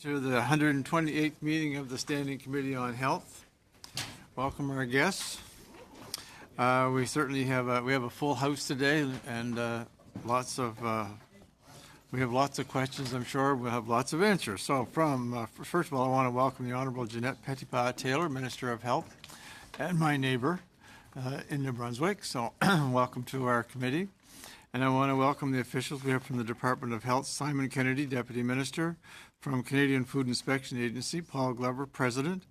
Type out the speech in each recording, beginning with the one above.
To the 128th meeting of the Standing Committee on Health. Welcome our guests. We certainly have a full house today, and we have lots of questions. I'm sure we'll have lots of answers. So, first of all, I want to welcome the Honourable Jeanette Petitpas-Taylor, Minister of Health, and my neighbour in New Brunswick. So, welcome to our committee. And I want to welcome the officials we have from the Department of Health, Simon Kennedy, Deputy Minister, from Canadian Food Inspection Agency, Paul Glover, President,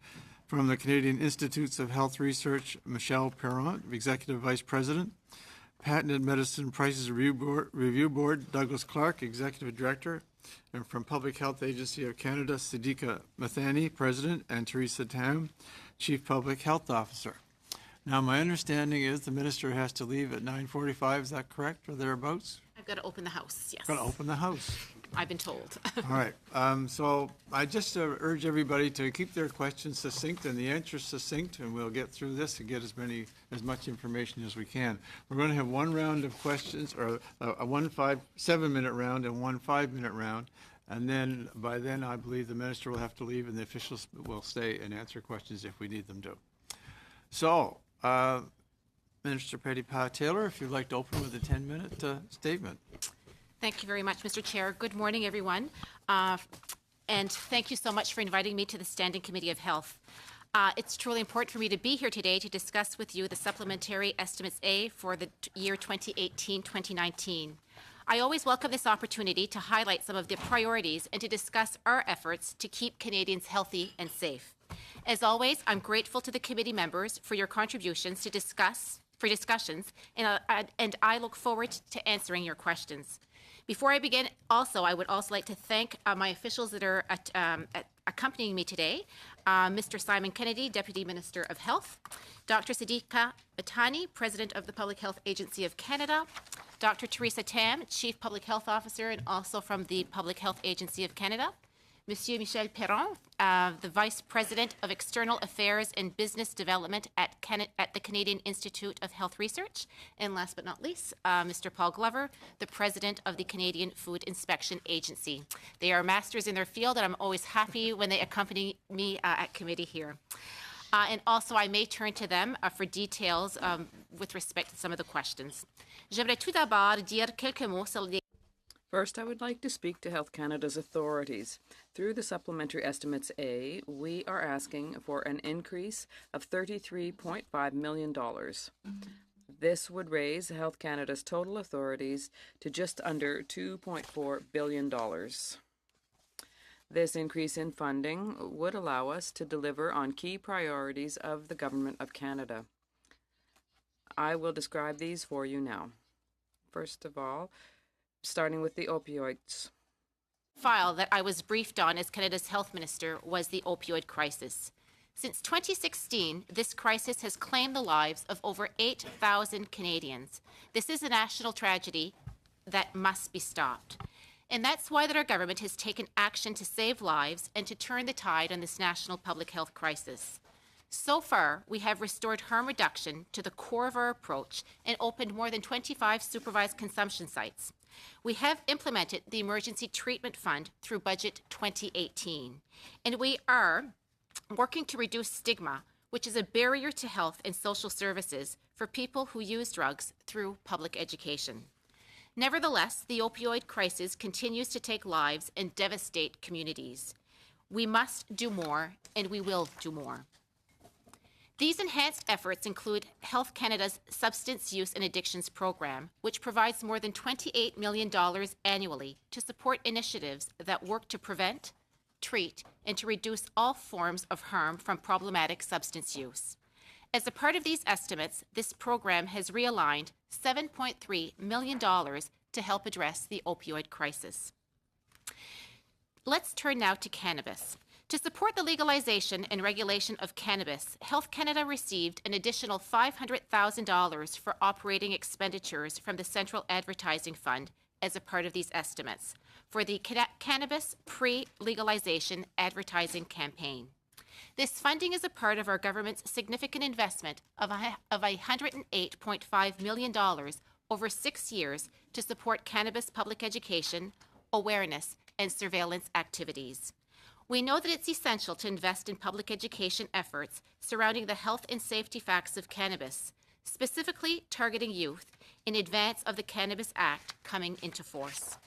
from the Canadian Institutes of Health Research, Michelle Perron, Executive Vice President, Patented Medicine Prices Review Board, Douglas Clark, Executive Director, and from Public Health Agency of Canada, Sidika Mathani, President, and Teresa Tam, Chief Public Health Officer. Now, my understanding is the minister has to leave at 9:45. Is that correct, or thereabouts? I've got to open the house, yes. Got to open the house. I've been told. All right. So I just urge everybody to keep their questions succinct and the answers succinct, and we'll get through this and get as much information as we can. We're going to have one round of questions, or a 7-minute round and one 5-minute round. And then by then, I believe the minister will have to leave, and the officials will stay and answer questions if we need them to. So, Minister Petitpas-Taylor, if you'd like to open with a 10-minute statement. Thank you very much, Mr. Chair. Good morning, everyone. And thank you so much for inviting me to the Standing Committee of Health. It's truly important for me to be here today to discuss with you the Supplementary Estimates A for the year 2018-2019. I always welcome this opportunity to highlight some of the priorities and to discuss our efforts to keep Canadians healthy and safe. As always, I'm grateful to the committee members for your contributions to discussions, and I look forward to answering your questions. Before I begin, I would also like to thank my officials that are accompanying me today, Mr. Simon Kennedy, Deputy Minister of Health, Dr. Sidika Mathani, President of the Public Health Agency of Canada, Dr. Teresa Tam, Chief Public Health Officer and also from the Public Health Agency of Canada, Monsieur Michel Perron, the Vice President of External Affairs and Business Development at the Canadian Institute of Health Research, and last but not least, Mr. Paul Glover, the President of the Canadian Food Inspection Agency. They are masters in their field, and I'm always happy when they accompany me at committee here. And also, I may turn to them for details with respect to some of the questions. J'aimerais tout d'abord dire quelques mots sur les First, I would like to speak to Health Canada's authorities. Through the Supplementary Estimates A, we are asking for an increase of $33.5 million. This would raise Health Canada's total authorities to just under $2.4 billion. This increase in funding would allow us to deliver on key priorities of the Government of Canada. I will describe these for you now. First of all, starting with the opioids. File that I was briefed on as Canada's Health Minister was the opioid crisis. Since 2016, this crisis has claimed the lives of over 8,000 Canadians. This is a national tragedy that must be stopped. And that's why that our government has taken action to save lives and to turn the tide on this national public health crisis. So far, we have restored harm reduction to the core of our approach and opened more than 25 supervised consumption sites. We have implemented the Emergency Treatment Fund through Budget 2018, and we are working to reduce stigma, which is a barrier to health and social services for people who use drugs through public education. Nevertheless, the opioid crisis continues to take lives and devastate communities. We must do more, and we will do more. These enhanced efforts include Health Canada's Substance Use and Addictions Program, which provides more than $28 million annually to support initiatives that work to prevent, treat, and to reduce all forms of harm from problematic substance use. As a part of these estimates, this program has realigned $7.3 million to help address the opioid crisis. Let's turn now to cannabis. To support the legalization and regulation of cannabis, Health Canada received an additional $500,000 for operating expenditures from the Central Advertising Fund as a part of these estimates for the Cannabis Pre-Legalization Advertising Campaign. This funding is a part of our government's significant investment of $108.5 million over 6 years to support cannabis public education, awareness, and surveillance activities. We know that it's essential to invest in public education efforts surrounding the health and safety facts of cannabis, specifically targeting youth in advance of the Cannabis Act coming into force.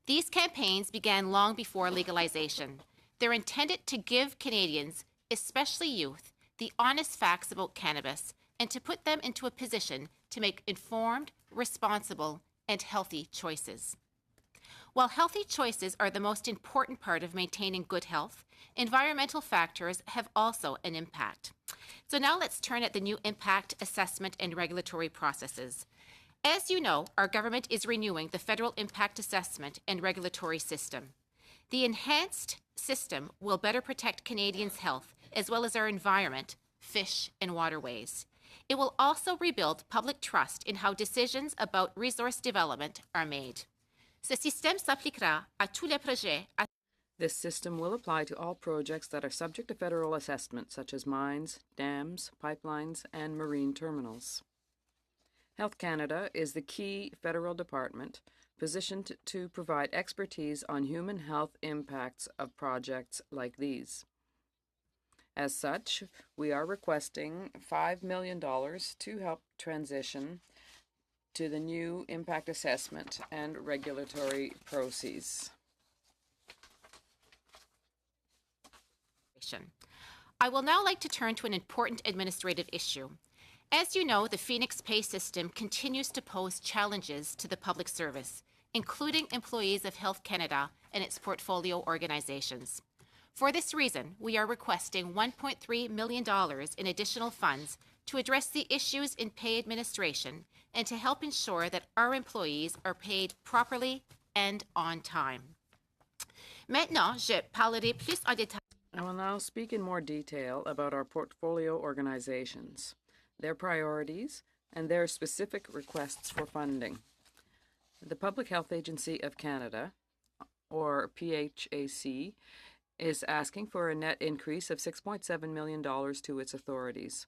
These campaigns began long before legalization. They're intended to give Canadians, especially youth, the honest facts about cannabis and to put them into a position to make informed, responsible, and healthy choices. While healthy choices are the most important part of maintaining good health, environmental factors have also an impact. So now let's turn at the new impact assessment and regulatory processes. As you know, our government is renewing the federal impact assessment and regulatory system. The enhanced system will better protect Canadians' health as well as our environment, fish, and waterways. It will also rebuild public trust in how decisions about resource development are made. Ce système s'appliquera à tous les projets. This system will apply to all projects that are subject to federal assessment, such as mines, dams, pipelines, and marine terminals. Health Canada is the key federal department positioned to provide expertise on human health impacts of projects like these. As such, we are requesting $5 million to help transition to the new impact assessment and regulatory processes. I will now like to turn to an important administrative issue. As you know, the Phoenix pay system continues to pose challenges to the public service, including employees of Health Canada and its portfolio organizations. For this reason, we are requesting $1.3 million in additional funds to address the issues in pay administration and to help ensure that our employees are paid properly and on time. Maintenant, je parlerai plus en détail. I will now speak in more detail about our portfolio organizations, their priorities, and their specific requests for funding. The Public Health Agency of Canada, or PHAC, is asking for a net increase of $6.7 million to its authorities.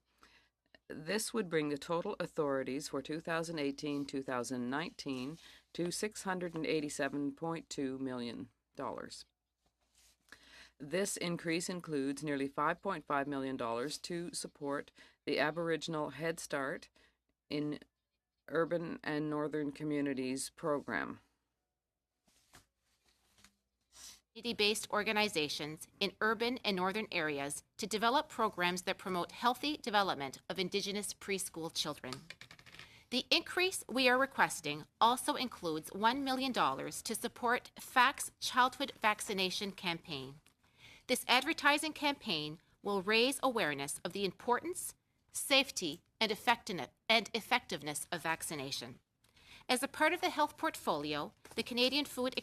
This would bring the total authorities for 2018-2019 to $687.2 million. This increase includes nearly $5.5 million to support the Aboriginal Head Start in Urban and Northern Communities program. Community-based organizations in urban and northern areas to develop programs that promote healthy development of Indigenous preschool children. The increase we are requesting also includes $1 million to support FAC's childhood vaccination campaign. This advertising campaign will raise awareness of the importance, safety, and effectiveness of vaccination. As a part of the health portfolio, the Canadian Food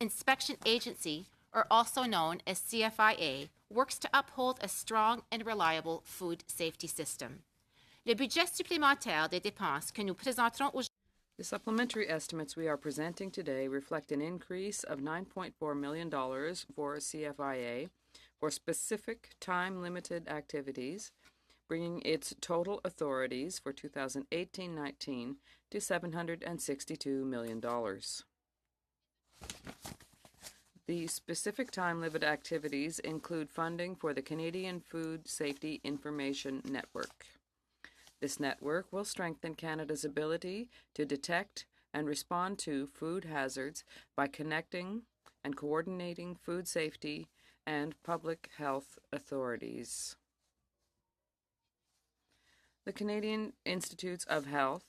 Inspection Agency, or also known as CFIA, works to uphold a strong and reliable food safety system. Le budget supplémentaire des dépenses que nous présenterons aujourd'hui. The supplementary estimates we are presenting today reflect an increase of $9.4 million for CFIA for specific time-limited activities, bringing its total authorities for 2018-19 to $762 million. The specific time-limited activities include funding for the Canadian Food Safety Information Network. This network will strengthen Canada's ability to detect and respond to food hazards by connecting and coordinating food safety and public health authorities. The Canadian Institutes of Health,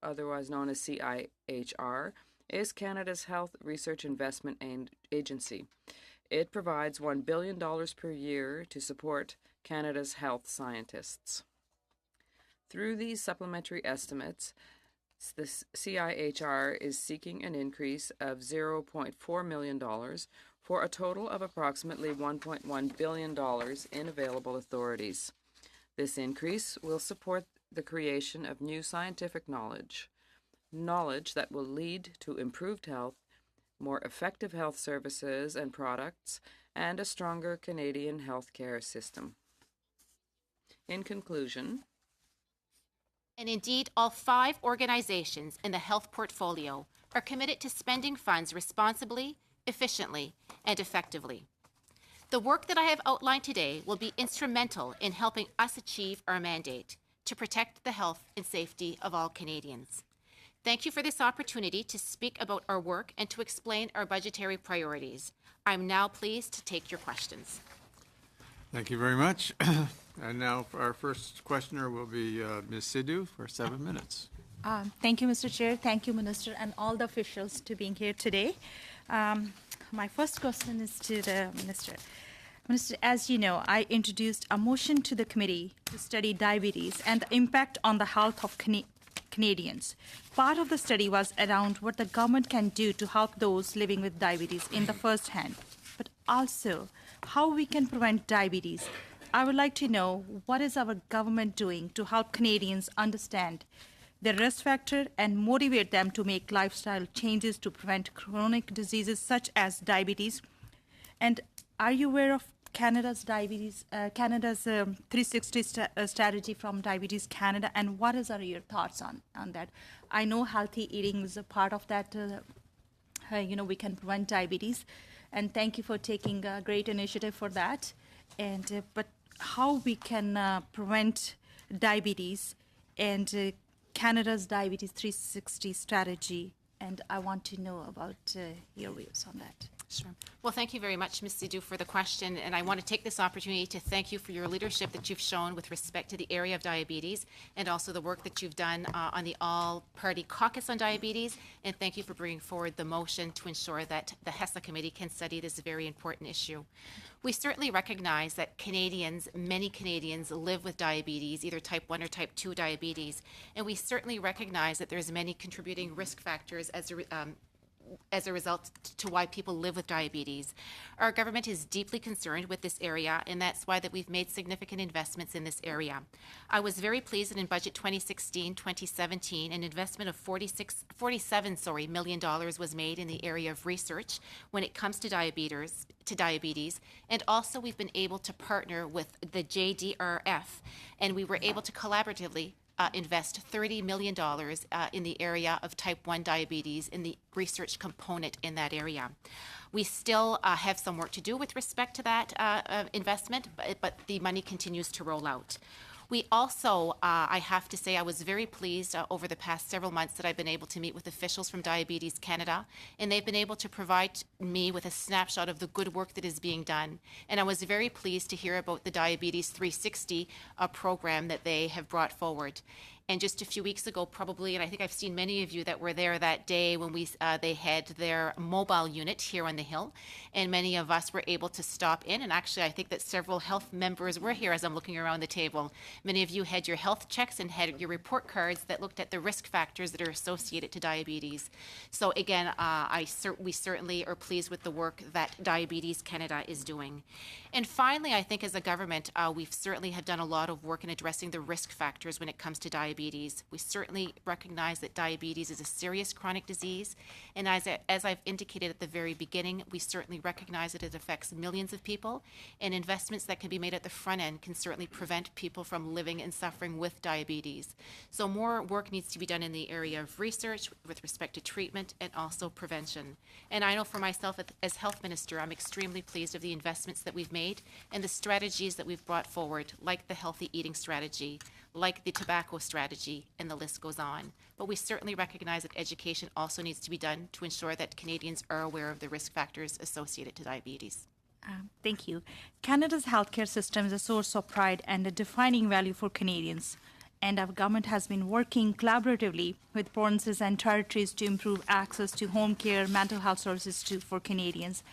otherwise known as CIHR, is Canada's health research investment agency. It provides $1 billion per year to support Canada's health scientists. Through these supplementary estimates, the CIHR is seeking an increase of $0.4 million for a total of approximately $1.1 billion in available authorities. This increase will support the creation of new scientific knowledge that will lead to improved health, more effective health services and products, and a stronger Canadian healthcare system. In conclusion, and indeed, all 5 organizations in the health portfolio are committed to spending funds responsibly efficiently, and effectively. The work that I have outlined today will be instrumental in helping us achieve our mandate to protect the health and safety of all Canadians. Thank you for this opportunity to speak about our work and to explain our budgetary priorities. I'm now pleased to take your questions. Thank you very much. And now for our first questioner will be Ms. Sidhu for 7 minutes. Thank you, Mr. Chair. Thank you, Minister, and all the officials to being here today. My first question is to the Minister. Minister, as you know, I introduced a motion to the committee to study diabetes and the impact on the health of Canadians. Part of the study was around what the government can do to help those living with diabetes in the first hand, but also how we can prevent diabetes. I would like to know what is our government doing to help Canadians understand the risk factor and motivate them to make lifestyle changes to prevent chronic diseases such as diabetes. And are you aware of Canada's 360 strategy from Diabetes Canada, and what are your thoughts on that? I know healthy eating is a part of that. We can prevent diabetes, and thank you for taking a great initiative for that. And but how we can prevent diabetes and Canada's Diabetes 360 strategy, and I want to know about your views on that. Sure. Well, thank you very much, Ms. Sidhu, for the question. And I want to take this opportunity to thank you for your leadership that you've shown with respect to the area of diabetes and also the work that you've done on the All-Party Caucus on Diabetes. And thank you for bringing forward the motion to ensure that the HESA committee can study this very important issue. We certainly recognize that many Canadians live with diabetes, either type 1 or type 2 diabetes. And we certainly recognize that there's many contributing risk factors as a result to why people live with diabetes. Our government is deeply concerned with this area, and that's why that we've made significant investments in this area. I was very pleased that in Budget 2016-2017, an investment of $47 million was made in the area of research when it comes to diabetes. And also we've been able to partner with the JDRF, and we were able to collaboratively invest $30 million in the area of type 1 diabetes in the research component in that area. We still have some work to do with respect to that investment, but the money continues to roll out. We also, I have to say, I was very pleased over the past several months that I've been able to meet with officials from Diabetes Canada, and they've been able to provide me with a snapshot of the good work that is being done. And I was very pleased to hear about the Diabetes 360 program that they have brought forward. And just a few weeks ago, probably, and I think I've seen many of you that were there that day when they had their mobile unit here on the Hill, and many of us were able to stop in. And actually, I think that several health members were here as I'm looking around the table. Many of you had your health checks and had your report cards that looked at the risk factors that are associated to diabetes. So again, we certainly are pleased with the work that Diabetes Canada is doing. And finally, I think as a government, we certainly have done a lot of work in addressing the risk factors when it comes to diabetes. We certainly recognize that diabetes is a serious chronic disease, and as I've indicated at the very beginning, we certainly recognize that it affects millions of people, and investments that can be made at the front end can certainly prevent people from living and suffering with diabetes. So more work needs to be done in the area of research with respect to treatment and also prevention. And I know for myself as Health Minister, I'm extremely pleased of the investments that we've made and the strategies that we've brought forward, like the healthy eating strategy, like the tobacco strategy, and the list goes on. But we certainly recognize that education also needs to be done to ensure that Canadians are aware of the risk factors associated to diabetes. Thank you. Canada's healthcare system is a source of pride and a defining value for Canadians. And our government has been working collaboratively with provinces and territories to improve access to home care, mental health services for Canadians.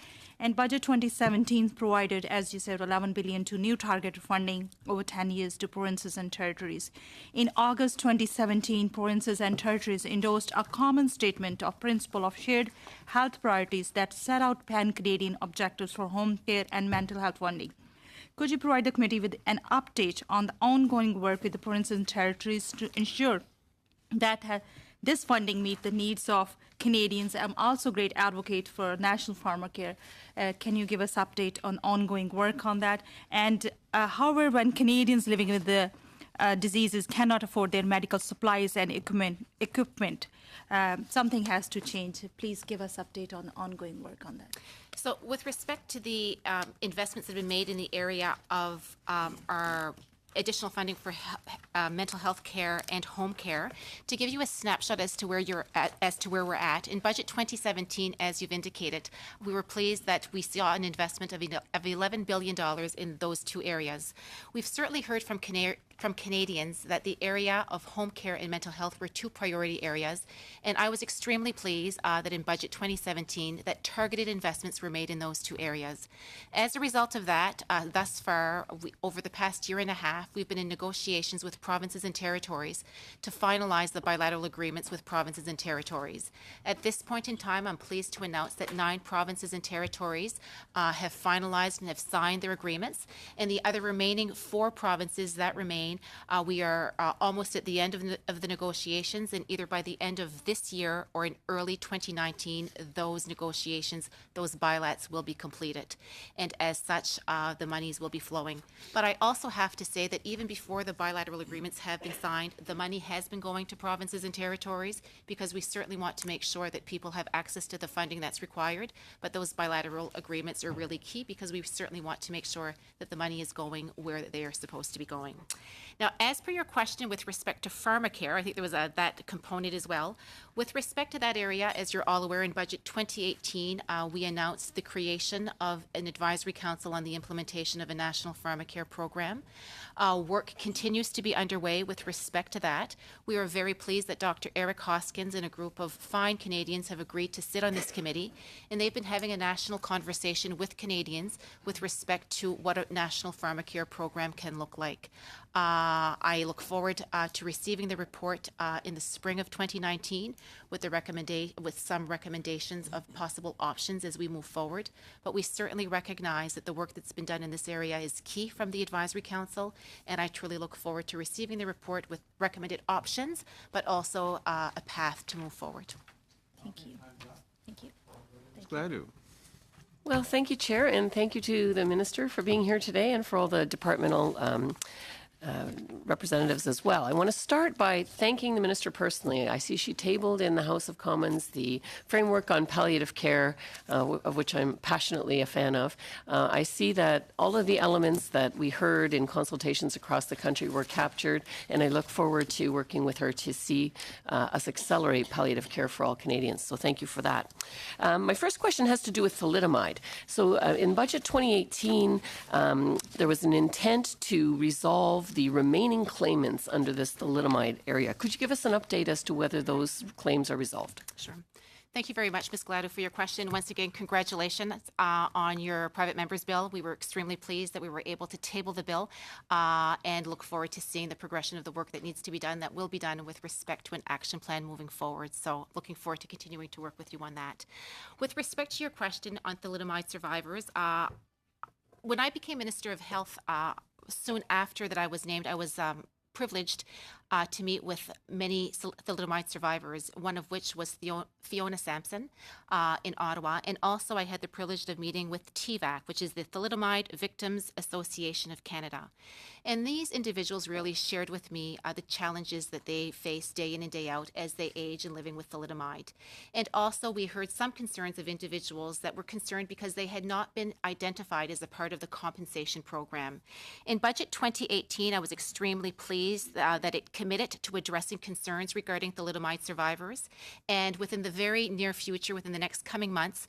And Budget 2017 provided, as you said, $11 billion to new targeted funding over 10 years to provinces and territories. In August 2017, provinces and territories endorsed a common statement of principle of shared health priorities that set out pan-Canadian objectives for home care and mental health funding. Could you provide the committee with an update on the ongoing work with the provinces and territories to ensure that this funding meets the needs of Canadians? I'm also a great advocate for national pharmacare. Can you give us update on ongoing work on that? And however, when Canadians living with the diseases cannot afford their medical supplies and equipment. Something has to change. Please give us update on ongoing work on that. So with respect to the investments that have been made in the area of our additional funding for mental health care and home care, to give you a snapshot as to where we're at in budget 2017, as you've indicated, we were pleased that we saw an investment of $11 billion in those two areas. We've certainly heard from Canadians that the area of home care and mental health were two priority areas, and I was extremely pleased that in budget 2017 that targeted investments were made in those two areas. As a result of that, thus far, over the past year and a half, we've been in negotiations with provinces and territories to finalize the bilateral agreements with provinces and territories. At this point in time, I'm pleased to announce that 9 provinces and territories have finalized and have signed their agreements, and the other remaining 4 provinces that remain, we are almost at the end of the negotiations, and either by the end of this year or in early 2019, those negotiations, those bilats will be completed. And as such, the monies will be flowing. But I also have to say that even before the bilateral agreements have been signed, the money has been going to provinces and territories because we certainly want to make sure that people have access to the funding that's required. But those bilateral agreements are really key because we certainly want to make sure that the money is going where they are supposed to be going. Now, as per your question with respect to pharmacare, I think there was that component as well. With respect to that area, as you're all aware, in budget 2018, we announced the creation of an advisory council on the implementation of a national pharmacare program. Work continues to be underway with respect to that. We are very pleased that Dr. Eric Hoskins and a group of fine Canadians have agreed to sit on this committee, and they've been having a national conversation with Canadians with respect to what a national pharmacare program can look like. I look forward to receiving the report in the spring of 2019 with some recommendations of possible options as we move forward. But we certainly recognize that the work that's been done in this area is key from the Advisory Council, and I truly look forward to receiving the report with recommended options, but also a path to move forward. Thank you. Thank you. Gladu. Well, thank you, Chair, and thank you to the Minister for being here today and for all the departmental representatives as well. I want to start by thanking the Minister personally. I see she tabled in the House of Commons the framework on palliative care, of which I'm passionately a fan of. I see that all of the elements that we heard in consultations across the country were captured, and I look forward to working with her to see us accelerate palliative care for all Canadians. So thank you for that. My first question has to do with thalidomide. So in Budget 2018, there was an intent to resolve the remaining claimants under this thalidomide area. Could you give us an update as to whether those claims are resolved? Sure. Thank you very much, Ms. Gladu, for your question. Once again, congratulations on your private member's bill. We were extremely pleased that we were able to table the bill and look forward to seeing the progression of the work that needs to be done, that will be done with respect to an action plan moving forward. So looking forward to continuing to work with you on that. With respect to your question on thalidomide survivors, when I became Minister of Health, soon after that I was named, I was privileged to meet with many thalidomide survivors, one of which was Fiona Sampson in Ottawa. And also I had the privilege of meeting with TVAC, which is the Thalidomide Victims Association of Canada. And these individuals really shared with me the challenges that they face day in and day out as they age and living with thalidomide. And also we heard some concerns of individuals that were concerned because they had not been identified as a part of the compensation program. In Budget 2018, I was extremely pleased that it committed to addressing concerns regarding thalidomide survivors. And within the very near future, within the next coming months,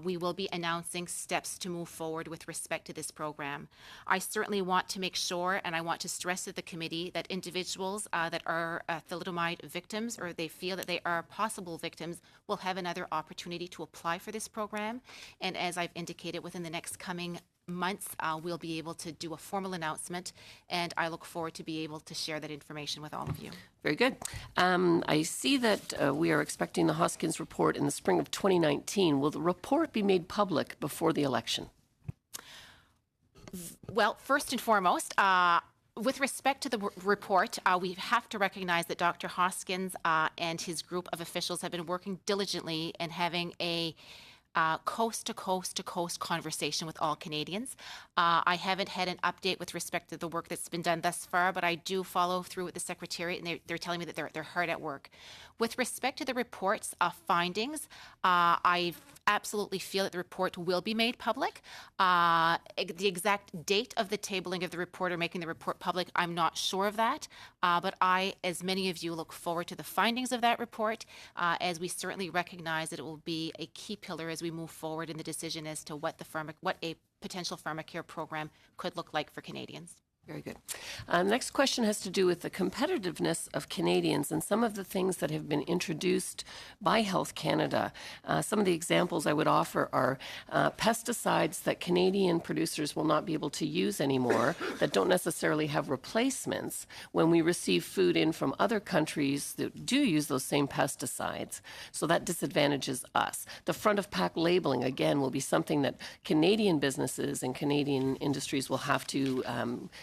we will be announcing steps to move forward with respect to this program. I certainly want to make sure, and I want to stress to the committee, that individuals that are thalidomide victims, or they feel that they are possible victims, will have another opportunity to apply for this program. And as I've indicated, within the next coming months, we'll be able to do a formal announcement, and I look forward to be able to share that information with all of you. Very good. I see that we are expecting the Hoskins report in the spring of 2019. Will the report be made public before the election? Well, first and foremost, with respect to the report, we have to recognize that Dr. Hoskins and his group of officials have been working diligently and having a coast to coast to coast conversation with all Canadians. I haven't had an update with respect to the work that's been done thus far, but I do follow through with the Secretariat, and they're telling me that they're hard at work. With respect to the report's findings, I absolutely feel that the report will be made public. The exact date of the tabling of the report or making the report public, I'm not sure of that, but I, as many of you, look forward to the findings of that report, as we certainly recognize that it will be a key pillar as we move forward in the decision as to what a potential pharmacare program could look like for Canadians. Very good. Next question has to do with the competitiveness of Canadians and some of the things that have been introduced by Health Canada. Some of the examples I would offer are pesticides that Canadian producers will not be able to use anymore that don't necessarily have replacements when we receive food in from other countries that do use those same pesticides. So that disadvantages us. The front of pack labeling, again, will be something that Canadian businesses and Canadian industries will have to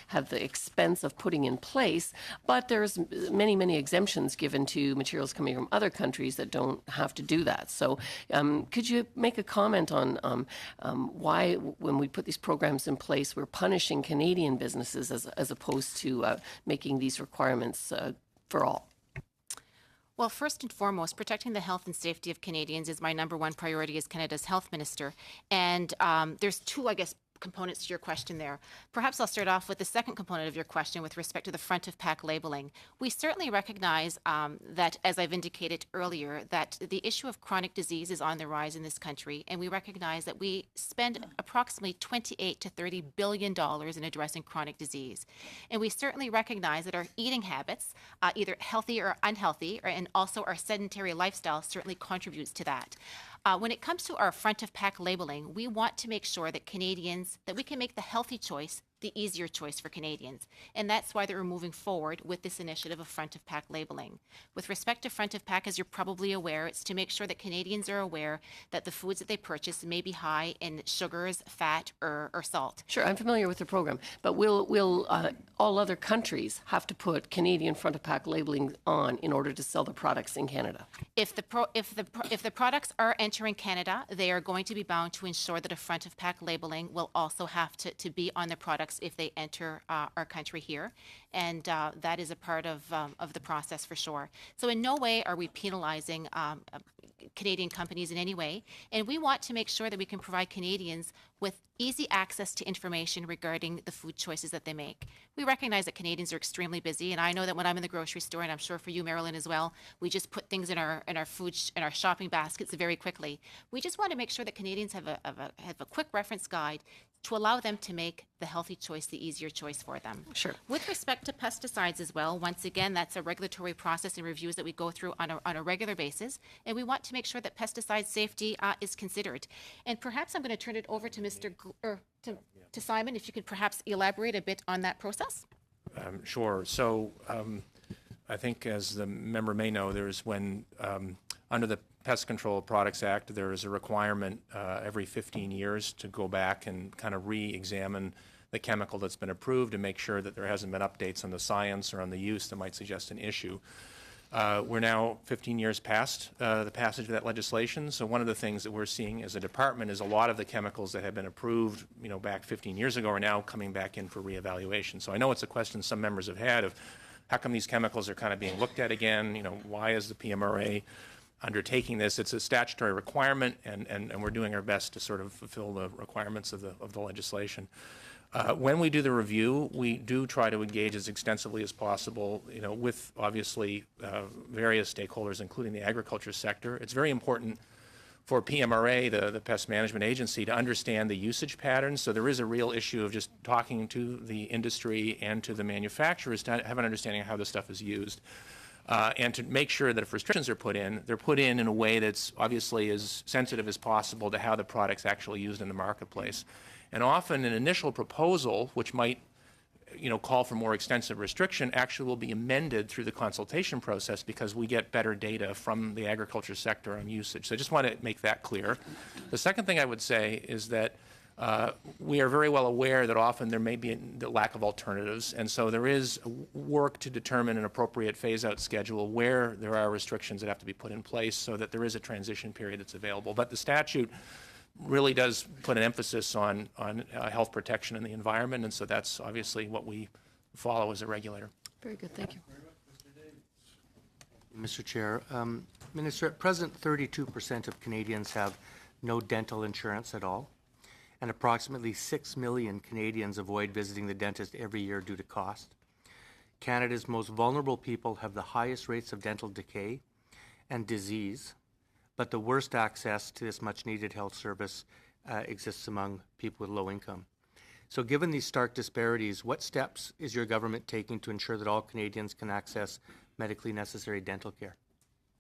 have the expense of putting in place, but there's many exemptions given to materials coming from other countries that don't have to do that. So could you make a comment on why, when we put these programs in place, we're punishing Canadian businesses as opposed to making these requirements for all? Well, first and foremost, protecting the health and safety of Canadians is my number one priority as Canada's health minister. And there's two, I guess, components to your question there. Perhaps I'll start off with the second component of your question with respect to the front of pack labeling. We certainly recognize that, as I've indicated earlier, that the issue of chronic disease is on the rise in this country, and we recognize that we spend approximately $28 to $30 billion in addressing chronic disease. And we certainly recognize that our eating habits, either healthy or unhealthy, and also our sedentary lifestyle certainly contributes to that. When it comes to our front of pack labeling, we want to make sure that that we can make the healthy choice the easier choice for Canadians. And that's why they're moving forward with this initiative of front of pack labeling. With respect to front of pack, as you're probably aware, it's to make sure that Canadians are aware that the foods that they purchase may be high in sugars, fat, or salt. Sure, I'm familiar with the program, but will all other countries have to put Canadian front of pack labeling on in order to sell the products in Canada? If the products are entering Canada, they are going to be bound to ensure that a front of pack labeling will also have to be on the products if they enter our country here, and that is a part of the process for sure. So in no way are we penalizing Canadian companies in any way, and we want to make sure that we can provide Canadians with easy access to information regarding the food choices that they make. We recognize that Canadians are extremely busy, and I know that when I'm in the grocery store, and I'm sure for you, Marilyn, as well, we just put things in our shopping baskets very quickly. We just want to make sure that Canadians have a quick reference guide to allow them to make the healthy choice the easier choice for them. Sure. With respect to pesticides as well, once again, that's a regulatory process and reviews that we go through on a regular basis, and we want to make sure that pesticide safety is considered. And perhaps I'm going to turn it over to to Simon, if you could perhaps elaborate a bit on that process. Sure. So I think, as the member may know, under the Pest Control Products Act, there is a requirement every 15 years to go back and kind of re-examine the chemical that's been approved and make sure that there hasn't been updates on the science or on the use that might suggest an issue. We're now 15 years past the passage of that legislation, so one of the things that we're seeing as a department is a lot of the chemicals that have been approved, back 15 years ago are now coming back in for reevaluation. So I know it's a question some members have had of how come these chemicals are kind of being looked at again, why is the PMRA undertaking this? It's a statutory requirement, and we're doing our best to sort of fulfill the requirements of the legislation. When we do the review, we do try to engage as extensively as possible, with obviously various stakeholders, including the agriculture sector. It's very important for PMRA, the Pest Management Agency, to understand the usage patterns. So there is a real issue of just talking to the industry and to the manufacturers to have an understanding of how this stuff is used. And to make sure that if restrictions are put in, they're put in a way that's obviously as sensitive as possible to how the product's actually used in the marketplace. And often an initial proposal, which might call for more extensive restriction, actually will be amended through the consultation process because we get better data from the agriculture sector on usage. So I just want to make that clear. The second thing I would say is that we are very well aware that often there may be the lack of alternatives, and so there is work to determine an appropriate phase-out schedule where there are restrictions that have to be put in place so that there is a transition period that's available. But the statute really does put an emphasis on health protection and the environment, and so that's obviously what we follow as a regulator. Very good, thank you. Mr. Chair, Minister, at present 32% of Canadians have no dental insurance at all, and approximately 6 million Canadians avoid visiting the dentist every year due to cost. Canada's most vulnerable people have the highest rates of dental decay and disease, but the worst access to this much-needed health service exists among people with low income. So given these stark disparities, what steps is your government taking to ensure that all Canadians can access medically necessary dental care?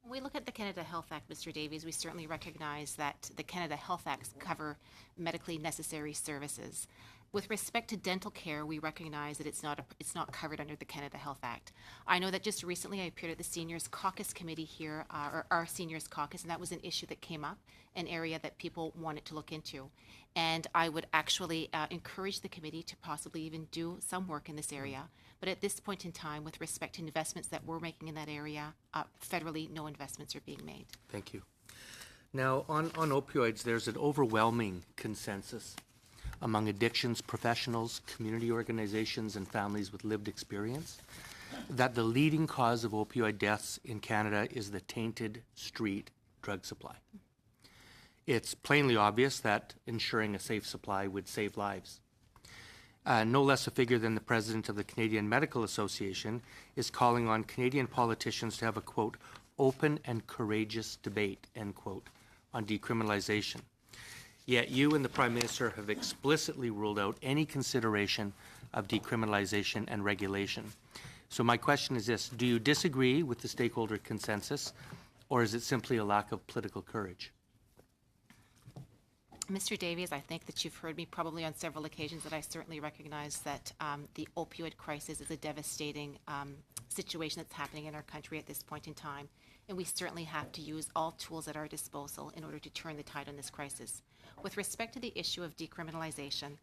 When we look at the Canada Health Act, Mr. Davies, we certainly recognize that the Canada Health Acts cover medically necessary services. With respect to dental care, we recognize that it's not covered under the Canada Health Act. I know that just recently I appeared at the Seniors Caucus Committee here, or our Seniors Caucus, and that was an issue that came up, an area that people wanted to look into. And I would actually encourage the committee to possibly even do some work in this area. But at this point in time, with respect to investments that we're making in that area, federally, no investments are being made. Thank you. Now, on opioids, there's an overwhelming consensus among addictions professionals, community organizations, and families with lived experience that the leading cause of opioid deaths in Canada is the tainted street drug supply. It's plainly obvious that ensuring a safe supply would save lives. No less a figure than the president of the Canadian Medical Association is calling on Canadian politicians to have a, quote, open and courageous debate, end quote, on decriminalization. Yet you and the Prime Minister have explicitly ruled out any consideration of decriminalization and regulation. So my question is this: do you disagree with the stakeholder consensus, or is it simply a lack of political courage? Mr. Davies, I think that you've heard me probably on several occasions that I certainly recognize that the opioid crisis is a devastating situation that's happening in our country at this point in time. And we certainly have to use all tools at our disposal in order to turn the tide on this crisis. With respect to the issue of decriminalization,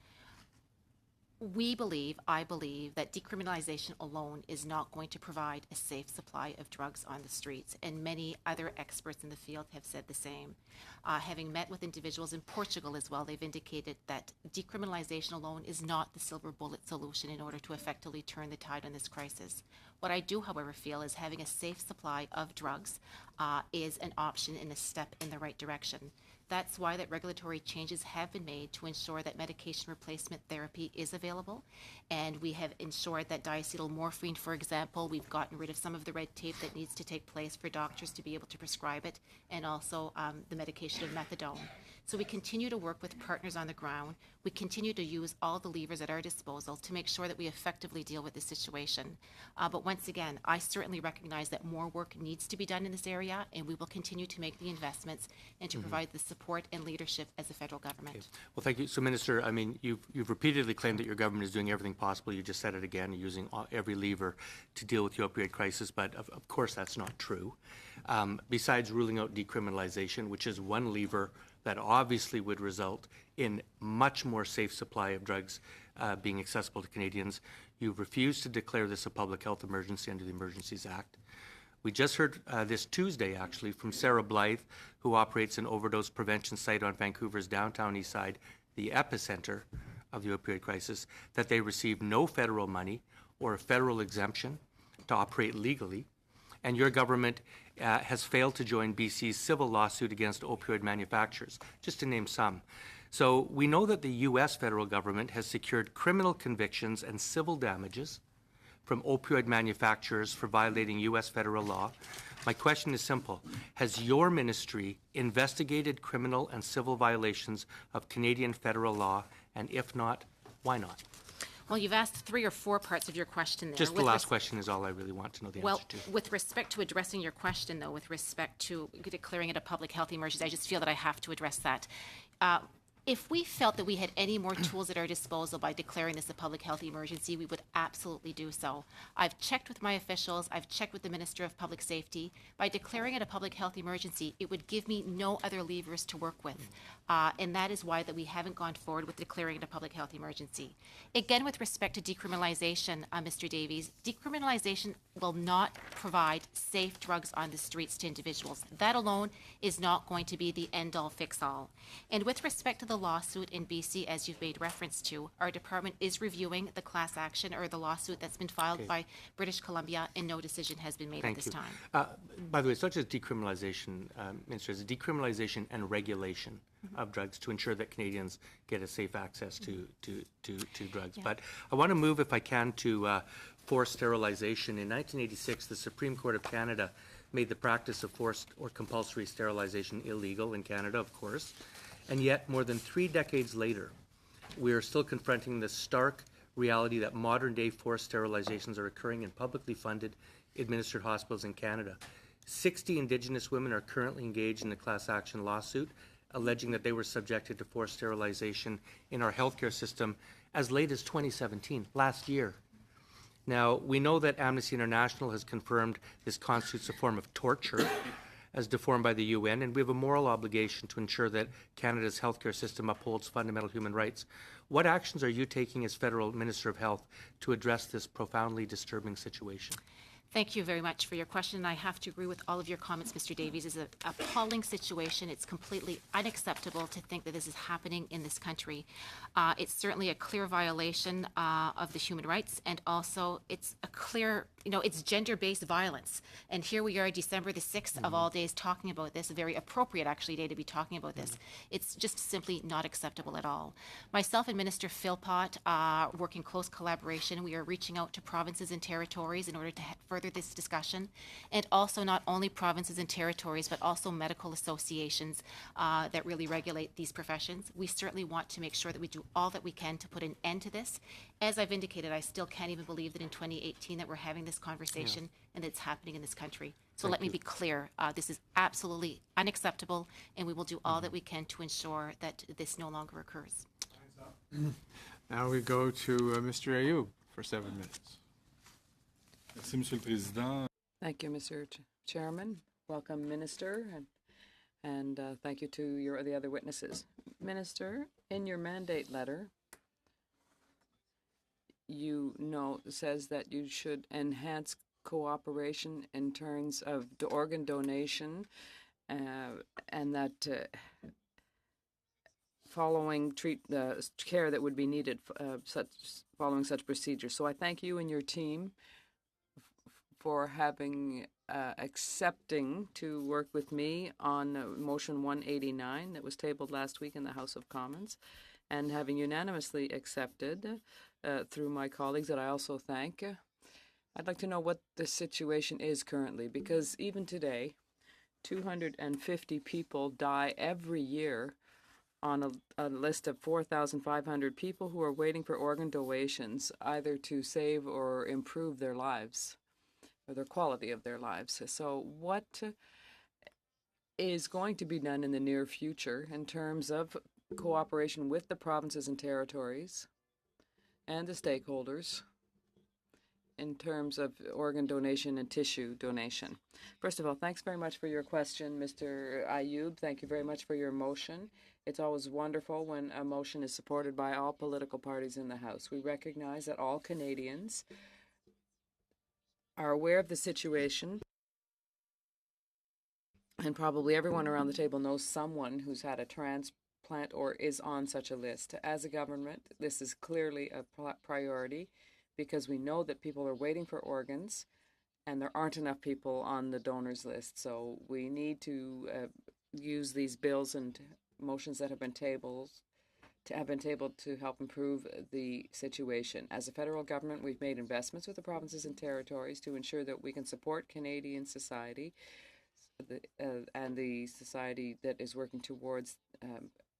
I believe that decriminalization alone is not going to provide a safe supply of drugs on the streets, and many other experts in the field have said the same. Having met with individuals in Portugal as well, they've indicated that decriminalization alone is not the silver bullet solution in order to effectively turn the tide on this crisis. What I do, however, feel is having a safe supply of drugs is an option and a step in the right direction. That's why that regulatory changes have been made to ensure that medication replacement therapy is available. And we have ensured that diacetylmorphine, for example, we've gotten rid of some of the red tape that needs to take place for doctors to be able to prescribe it, and also the medication of methadone. So we continue to work with partners on the ground. We continue to use all the levers at our disposal to make sure that we effectively deal with the situation. But once again, I certainly recognize that more work needs to be done in this area, and we will continue to make the investments and to provide the support and leadership as a federal government. Okay. Well, thank you. So, Minister, I mean, you've repeatedly claimed that your government is doing everything possible. You just said it again, using every lever to deal with the opioid crisis, but of course that's not true. Besides ruling out decriminalization, which is one lever that obviously would result in much more safe supply of drugs being accessible to Canadians, you've refused to declare this a public health emergency under the Emergencies Act. We just heard this Tuesday, actually, from Sarah Blythe, who operates an overdose prevention site on Vancouver's downtown east side, the epicenter of the opioid crisis, that they received no federal money or a federal exemption to operate legally. And your government has failed to join BC's civil lawsuit against opioid manufacturers, just to name some. So we know that the U.S. federal government has secured criminal convictions and civil damages from opioid manufacturers for violating U.S. federal law. My question is simple. Has your ministry investigated criminal and civil violations of Canadian federal law? And if not, why not? Well, you've asked 3 or 4 parts of your question there. Just the last question is all I really want to know the answer to. Well, with respect to addressing your question, though, with respect to declaring it a public health emergency, I just feel that I have to address that. If we felt that we had any more tools at our disposal by declaring this a public health emergency, we would absolutely do so. I've checked with my officials, I've checked with the Minister of Public Safety. By declaring it a public health emergency, it would give me no other levers to work with. And that is why that we haven't gone forward with declaring it a public health emergency. Again, with respect to decriminalization, Mr. Davies, decriminalization will not provide safe drugs on the streets to individuals. That alone is not going to be the end-all, fix-all. And with respect to the lawsuit in BC, as you've made reference to, our department is reviewing the class action or the lawsuit that's been filed by British Columbia, and no decision has been made at this time. By the way, it's not just decriminalization, Minister, it's decriminalization and regulation of drugs to ensure that Canadians get a safe access to drugs. But I want to move, if I can, to forced sterilization. In 1986, the Supreme Court of Canada made the practice of forced or compulsory sterilization illegal in Canada, of course. And yet, more than 3 decades later, we are still confronting the stark reality that modern-day forced sterilizations are occurring in publicly funded, administered hospitals in Canada. 60 Indigenous women are currently engaged in a class action lawsuit alleging that they were subjected to forced sterilization in our healthcare system as late as 2017, last year. Now, we know that Amnesty International has confirmed this constitutes a form of torture as deformed by the UN, and we have a moral obligation to ensure that Canada's healthcare system upholds fundamental human rights. What actions are you taking as Federal Minister of Health to address this profoundly disturbing situation? Thank you very much for your question. I have to agree with all of your comments, Mr. Davies. It's an appalling situation. It's completely unacceptable to think that this is happening in this country. It's certainly a clear violation of the human rights, and also it's a clear, it's gender-based violence. And here we are, December the 6th of all days, talking about this, a very appropriate, actually, day to be talking about this. It's just simply not acceptable at all. Myself and Minister Philpott work in close collaboration. We are reaching out to provinces and territories in order to further this discussion, and also not only provinces and territories, but also medical associations that really regulate these professions. We certainly want to make sure that we do all that we can to put an end to this. As I've indicated, I still can't even believe that in 2018 that we're having this conversation and it's happening in this country. So let me be clear, this is absolutely unacceptable, and we will do all that we can to ensure that this no longer occurs. Now we go to Mr. Ayoub for 7 minutes. Merci, Monsieur le Président. Thank you, Mr. Chairman. Welcome, Minister, and thank you to the other witnesses. Minister, in your mandate letter, says that you should enhance cooperation in terms of the organ donation, and that following care that would be needed following such procedures. So I thank you and your team for accepting to work with me on motion 189 that was tabled last week in the House of Commons, and having unanimously accepted through my colleagues that I also thank. I'd like to know what the situation is currently, because even today, 250 people die every year on a list of 4,500 people who are waiting for organ donations, either to save or improve their lives, or their quality of their lives. So what is going to be done in the near future in terms of cooperation with the provinces and territories and the stakeholders in terms of organ donation and tissue donation? First of all, thanks very much for your question, Mr. Ayoub. Thank you very much for your motion. It's always wonderful when a motion is supported by all political parties in the House. We recognize that all Canadians are aware of the situation, and probably everyone around the table knows someone who's had a transplant or is on such a list. As a government, this is clearly a priority, because we know that people are waiting for organs and there aren't enough people on the donors list. So we need to use these bills and motions that have been tabled to help improve the situation. As a federal government, we've made investments with the provinces and territories to ensure that we can support Canadian society and the society that is working towards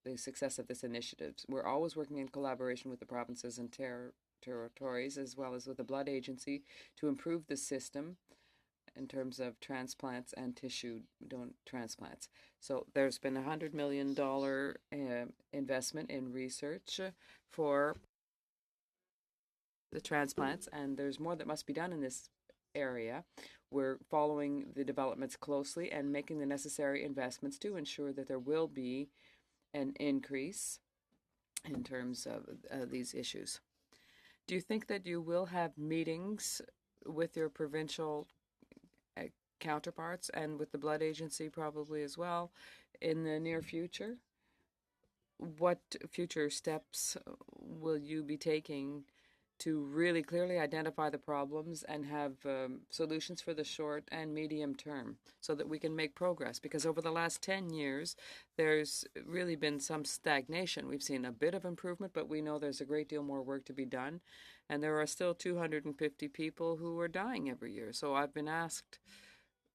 the success of this initiative. We're always working in collaboration with the provinces and territories, as well as with the Blood Agency, to improve the system in terms of transplants and tissue transplants. So there's been $100 million investment in research for the transplants, and there's more that must be done in this area. We're following the developments closely and making the necessary investments to ensure that there will be an increase in terms of these issues. Do you think that you will have meetings with your provincial counterparts and with the blood agency probably as well in the near future? What future steps will you be taking to really clearly identify the problems and have solutions for the short and medium term so that we can make progress? Because over the last 10 years, there's really been some stagnation. We've seen a bit of improvement, but we know there's a great deal more work to be done. And there are still 250 people who are dying every year. So I've been asked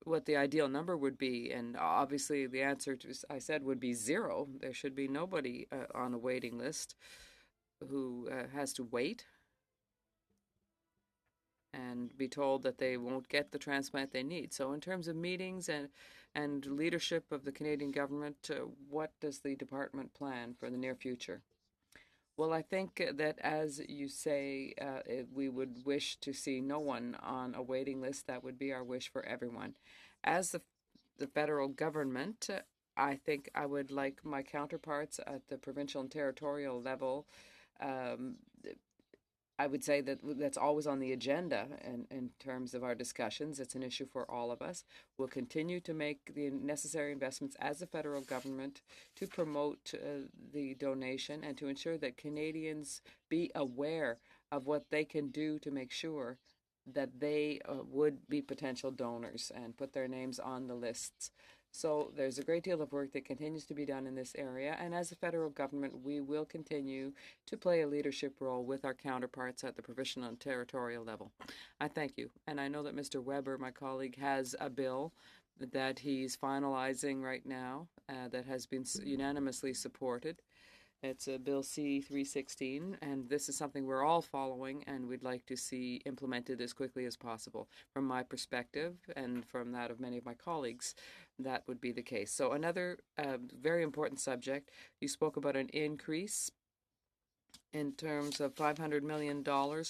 what the ideal number would be, and obviously the answer to, I said, would be 0. There should be nobody on a waiting list who has to wait and be told that they won't get the transplant they need. So in terms of meetings and leadership of the Canadian government, what does the department plan for the near future? Well, I think that, as you say, we would wish to see no one on a waiting list. That would be our wish for everyone. As the federal government, I think I would like my counterparts at the provincial and territorial level. I would say that that's always on the agenda in terms of our discussions. It's an issue for all of us. We'll continue to make the necessary investments as a federal government to promote the donation and to ensure that Canadians be aware of what they can do to make sure that they would be potential donors and put their names on the lists. So there's a great deal of work that continues to be done in this area, and as a federal government, we will continue to play a leadership role with our counterparts at the provincial and territorial level. I thank you, and I know that Mr. Weber, my colleague, has a bill that he's finalizing right now that has been unanimously supported. It's a Bill C-316, and this is something we're all following and we'd like to see implemented as quickly as possible. From my perspective and from that of many of my colleagues, that would be the case. So another very important subject, you spoke about an increase in terms of $500 million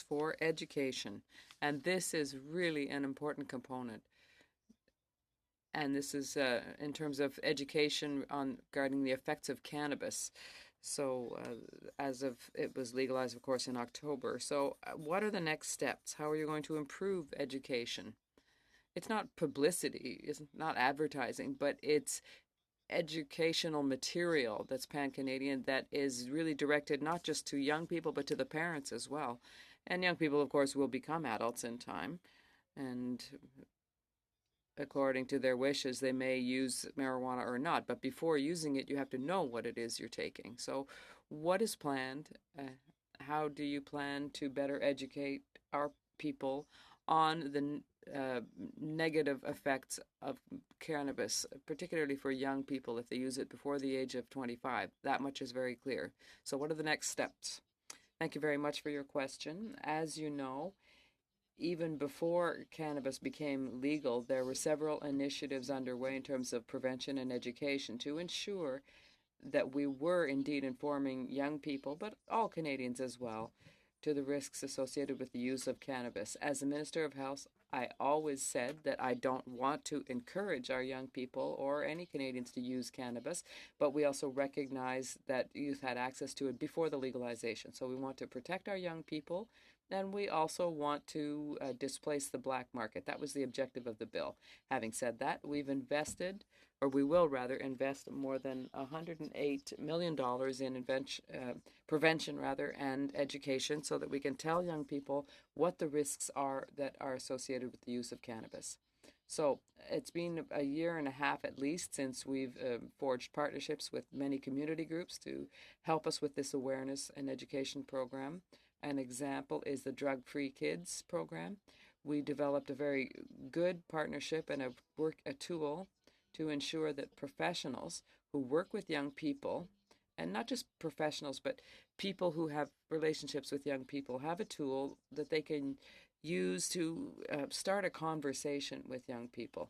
for education, and this is really an important component. And this is in terms of education regarding the effects of cannabis. So as of it was legalized, of course, in October. So what are the next steps? How are you going to improve education? It's not publicity, it's not advertising, but it's educational material that's pan-Canadian that is really directed not just to young people, but to the parents as well. And young people, of course, will become adults in time. And according to their wishes, they may use marijuana or not. But before using it, you have to know what it is you're taking. So what is planned? How do you plan to better educate our people on the negative effects of cannabis, particularly for young people if they use it before the age of 25? That much is very clear. So what are the next steps? Thank you very much for your question. As you know, even before cannabis became legal, there were several initiatives underway in terms of prevention and education to ensure that we were indeed informing young people, but all Canadians as well, to the risks associated with the use of cannabis. As the Minister of Health, I always said that I don't want to encourage our young people or any Canadians to use cannabis, but we also recognize that youth had access to it before the legalization. So we want to protect our young people, and we also want to displace the black market. That was the objective of the bill. Having said that, we've invested, or we will rather invest more than $108 million in prevention and education so that we can tell young people what the risks are that are associated with the use of cannabis. So it's been a year and a half at least since we've forged partnerships with many community groups to help us with this awareness and education program. An example is the Drug Free Kids program. We developed a very good partnership and a tool to ensure that professionals who work with young people, and not just professionals, but people who have relationships with young people, have a tool that they can use to start a conversation with young people.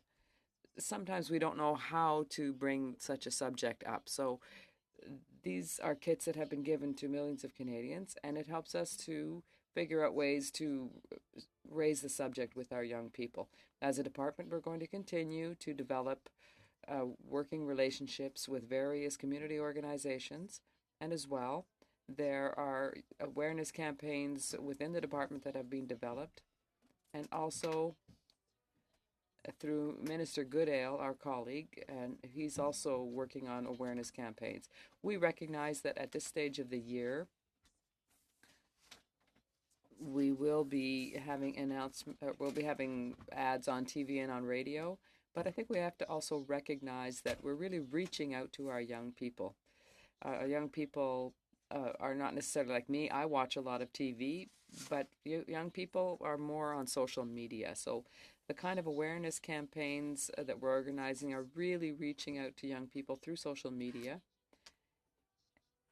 Sometimes we don't know how to bring such a subject up. So these are kits that have been given to millions of Canadians, and it helps us to figure out ways to raise the subject with our young people. As a department, we're going to continue to develop working relationships with various community organizations, and as well, there are awareness campaigns within the department that have been developed, and also through Minister Goodale, our colleague, and he's also working on awareness campaigns. We recognize that at this stage of the year, we will be having we'll be having ads on TV and on radio, but I think we have to also recognize that we're really reaching out to our young people. Our young people are not necessarily like me. I watch a lot of TV, but young people are more on social media. So the kind of awareness campaigns that we're organizing are really reaching out to young people through social media.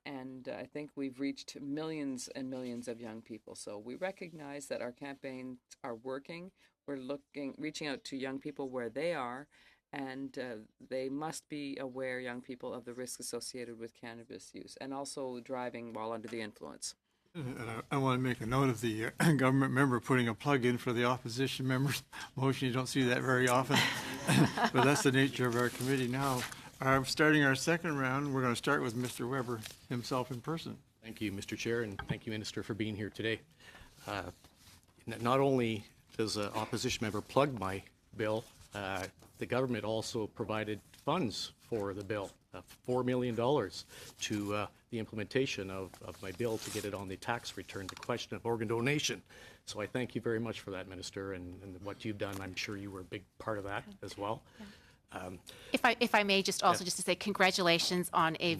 And I think we've reached millions and millions of young people. So we recognize that our campaigns are working. We're reaching out to young people where they are, and they must be aware, young people, of the risks associated with cannabis use and also driving while under the influence. And I want to make a note of the government member putting a plug in for the opposition member's motion. You don't see that very often, but that's the nature of our committee now. Starting our second round, we're going to start with Mr. Weber himself in person. Thank you, Mr. Chair, and thank you, Minister, for being here today. Not only does an opposition member plug my bill, the government also provided funds for the bill, $4 million to the implementation of my bill to get it on the tax return, the question of organ donation. So I thank you very much for that, Minister, and what you've done. I'm sure you were a big part of that as well. If I may just also just to say congratulations on a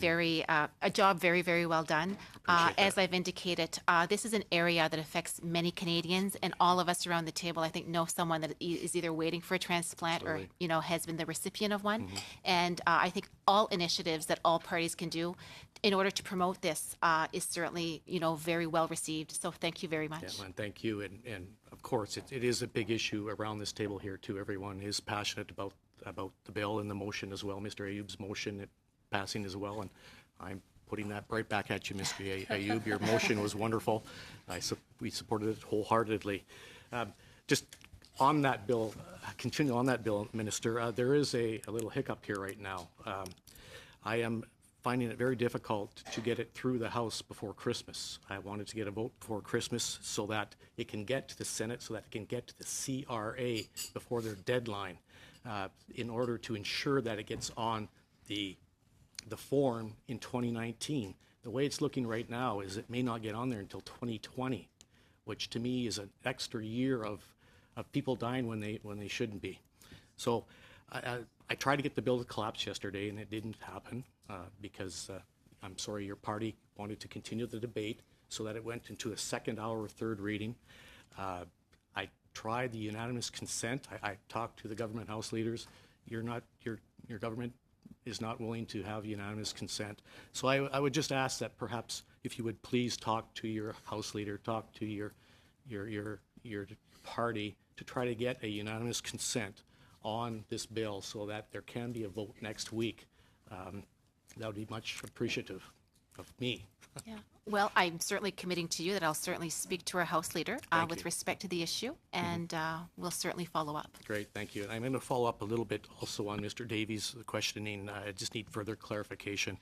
a job very, very well done. As I've indicated, this is an area that affects many Canadians, and all of us around the table, I think, know someone that is either waiting for a transplant or, has been the recipient of one. And I think all initiatives that all parties can do in order to promote this is certainly, very well received. So thank you very much. Yeah, and thank you. And of course, it is a big issue around this table here too. Everyone is passionate about the bill and the motion as well. Mr. Ayub's motion passing as well, and I'm putting that right back at you, Mr. Ayub. Your motion was wonderful. We supported it wholeheartedly. Just on that bill, continue on that bill, Minister, there is a little hiccup here right now. I am finding it very difficult to get it through the House before Christmas. I wanted to get a vote before Christmas so that it can get to the Senate, so that it can get to the CRA before their deadline, in order to ensure that it gets on the form in 2019. The way it's looking right now is it may not get on there until 2020, which to me is an extra year of people dying when they shouldn't be. So I tried to get the bill to collapse yesterday, and it didn't happen because I'm sorry, your party wanted to continue the debate so that it went into a second hour or third reading. I tried the unanimous consent. I talked to the government House leaders. Your government is not willing to have unanimous consent. So I would just ask that perhaps if you would please talk to your House leader, talk to your party to try to get a unanimous consent on this bill so that there can be a vote next week. That would be much appreciative of me. Yeah. Well, I'm certainly committing to you that I'll certainly speak to our House Leader with respect to the issue, and we'll certainly follow up. Great, thank you. And I'm going to follow up a little bit also on Mr. Davies' questioning. I just need further clarification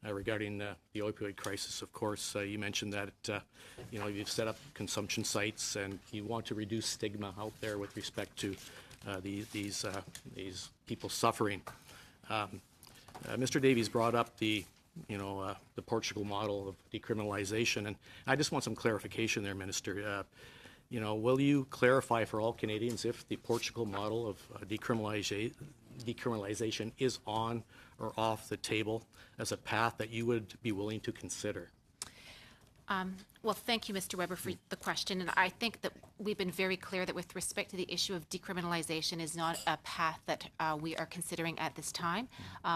regarding the opioid crisis. Of course, you mentioned that you've set up consumption sites and you want to reduce stigma out there with respect to these people suffering. Mr. Davies brought up the Portugal model of decriminalization, and I just want some clarification there, Minister. Will you clarify for all Canadians if the Portugal model of decriminalization is on or off the table as a path that you would be willing to consider? Well, thank you, Mr. Weber, for the question. And I think that we've been very clear that with respect to the issue of decriminalization is not a path that we are considering at this time.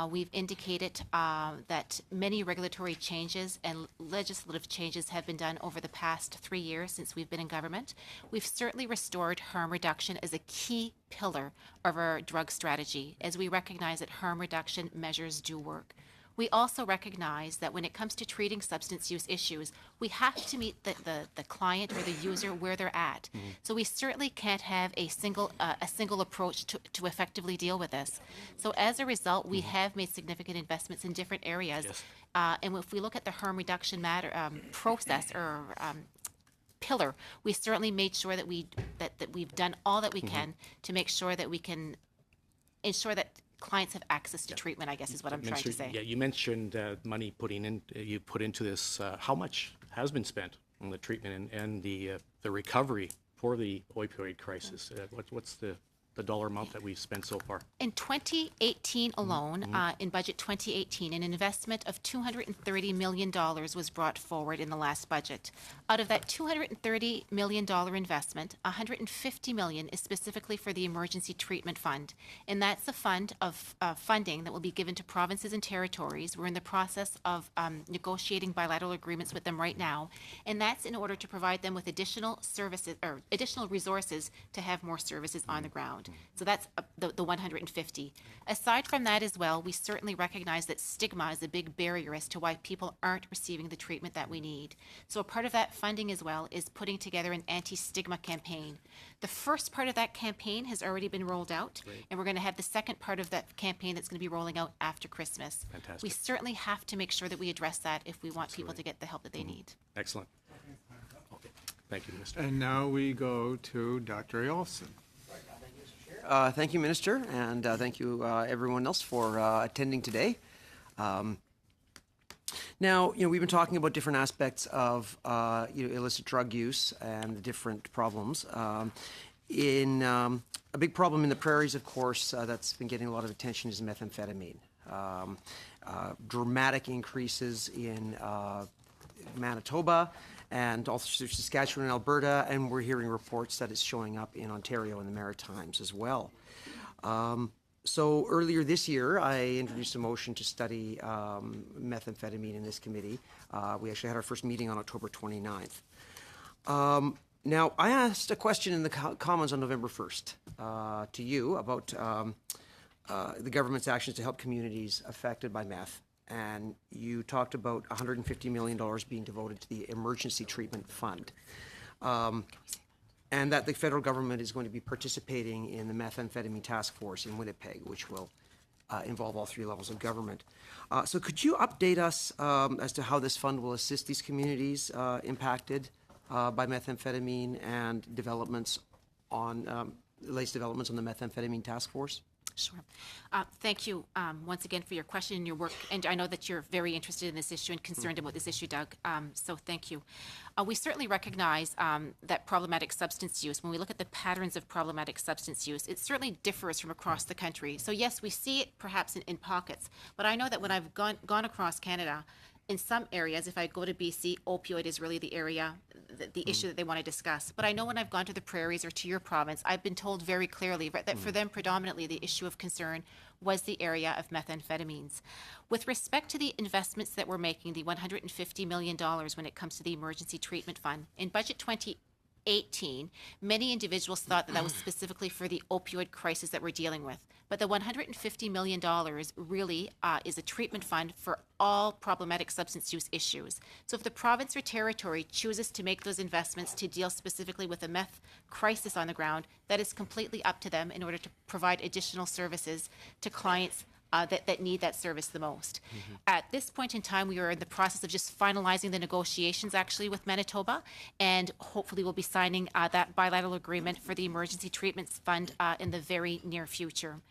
We've indicated that many regulatory changes and legislative changes have been done over the past 3 years since we've been in government. We've certainly restored harm reduction as a key pillar of our drug strategy, as we recognize that harm reduction measures do work. We also recognize that when it comes to treating substance use issues, we have to meet the client or the user where they're at. So we certainly can't have a single approach to effectively deal with this. So as a result, we have made significant investments in different areas. Yes. And if we look at the harm reduction process or pillar, we certainly made sure that we've done all that we can to make sure that we can ensure that clients have access to treatment, I guess is what I'm trying to say. Yeah, you mentioned money you put into this. How much has been spent on the treatment and the recovery for the opioid crisis? What's the dollar amount that we've spent so far? In 2018 alone, in budget 2018, an investment of $230 million was brought forward in the last budget. Out of that $230 million investment, $150 million is specifically for the Emergency Treatment Fund. And that's a fund of funding that will be given to provinces and territories. We're in the process of negotiating bilateral agreements with them right now. And that's in order to provide them with additional services or additional resources to have more services on the ground. So that's the 150. Aside from that as well, we certainly recognize that stigma is a big barrier as to why people aren't receiving the treatment that we need. So a part of that funding as well is putting together an anti-stigma campaign. The first part of that campaign has already been rolled out, and we're going to have the second part of that campaign that's going to be rolling out after Christmas. Fantastic. We certainly have to make sure that we address that if we want people to get the help that they need. Excellent. Okay. Thank you, Minister. And now we go to Dr. Olson. Thank you, Minister, and thank you, everyone else, for attending today. Now, we've been talking about different aspects of illicit drug use and the different problems. A big problem in the prairies, of course, that's been getting a lot of attention is methamphetamine. Dramatic increases in Manitoba and also Saskatchewan and Alberta, and we're hearing reports that it's showing up in Ontario and the Maritimes as well. So earlier this year, I introduced a motion to study methamphetamine in this committee. We actually had our first meeting on October 29th. Now, I asked a question in the Commons on November 1st to you about the government's actions to help communities affected by meth. And you talked about $150 million being devoted to the Emergency Treatment Fund. And that the federal government is going to be participating in the methamphetamine task force in Winnipeg, which will involve all three levels of government. So could you update us as to how this fund will assist these communities impacted by methamphetamine and developments on latest developments on the methamphetamine task force? Sure. Thank you once again for your question and your work. And I know that you're very interested in this issue and concerned about this issue, Doug. So thank you. We certainly recognize that problematic substance use, when we look at the patterns of problematic substance use, it certainly differs from across the country. So yes, we see it perhaps in pockets, but I know that when I've gone across Canada, in some areas, if I go to BC, opioid is really the area, the issue that they want to discuss. But I know when I've gone to the prairies or to your province, I've been told very clearly that for them, predominantly, the issue of concern was the area of methamphetamines. With respect to the investments that we're making, the $150 million when it comes to the Emergency Treatment Fund, in Budget 2018, many individuals thought that was specifically for the opioid crisis that we're dealing with. But the $150 million really is a treatment fund for all problematic substance use issues. So if the province or territory chooses to make those investments to deal specifically with a meth crisis on the ground, that is completely up to them in order to provide additional services to clients that need that service the most. At this point in time, we are in the process of just finalizing the negotiations actually with Manitoba, and hopefully we'll be signing that bilateral agreement for the Emergency Treatment Fund in the very near future.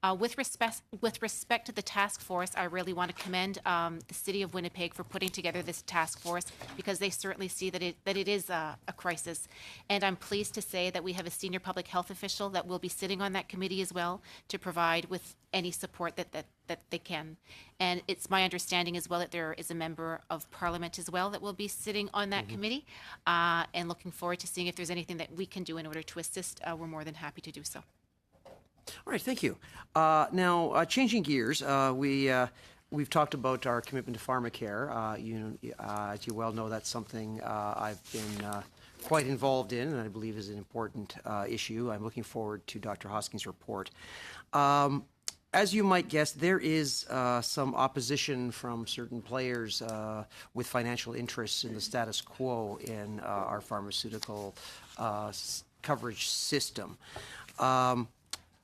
With respect to the task force, I really want to commend the City of Winnipeg for putting together this task force, because they certainly see that it is a crisis. And I'm pleased to say that we have a senior public health official that will be sitting on that committee as well to provide with any support that they can. And it's my understanding as well that there is a member of Parliament as well that will be sitting on that committee, and looking forward to seeing if there's anything that we can do in order to assist. We're more than happy to do so. All right, thank you. Now, changing gears, we've talked about our commitment to pharmacare. As you well know, that's something I've been quite involved in, and I believe is an important issue. I'm looking forward to Dr. Hoskins' report. As you might guess, there is some opposition from certain players with financial interests in the status quo in our pharmaceutical coverage system.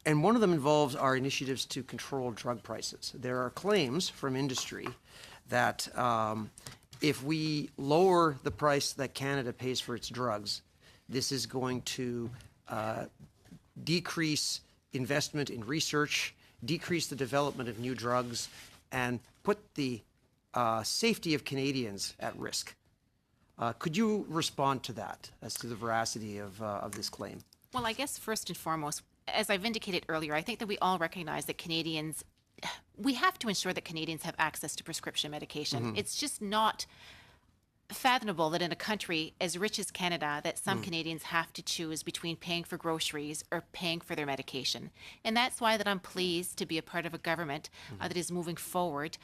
And one of them involves our initiatives to control drug prices. There are claims from industry that if we lower the price that Canada pays for its drugs, this is going to decrease investment in research, decrease the development of new drugs, and put the safety of Canadians at risk. Could you respond to that as to the veracity of this claim? Well, I guess first and foremost, as I've indicated earlier, I think that we all recognize that we have to ensure that Canadians have access to prescription medication. It's just not fathomable that in a country as rich as Canada that some Canadians have to choose between paying for groceries or paying for their medication. And that's why that I'm pleased to be a part of a government that is moving forward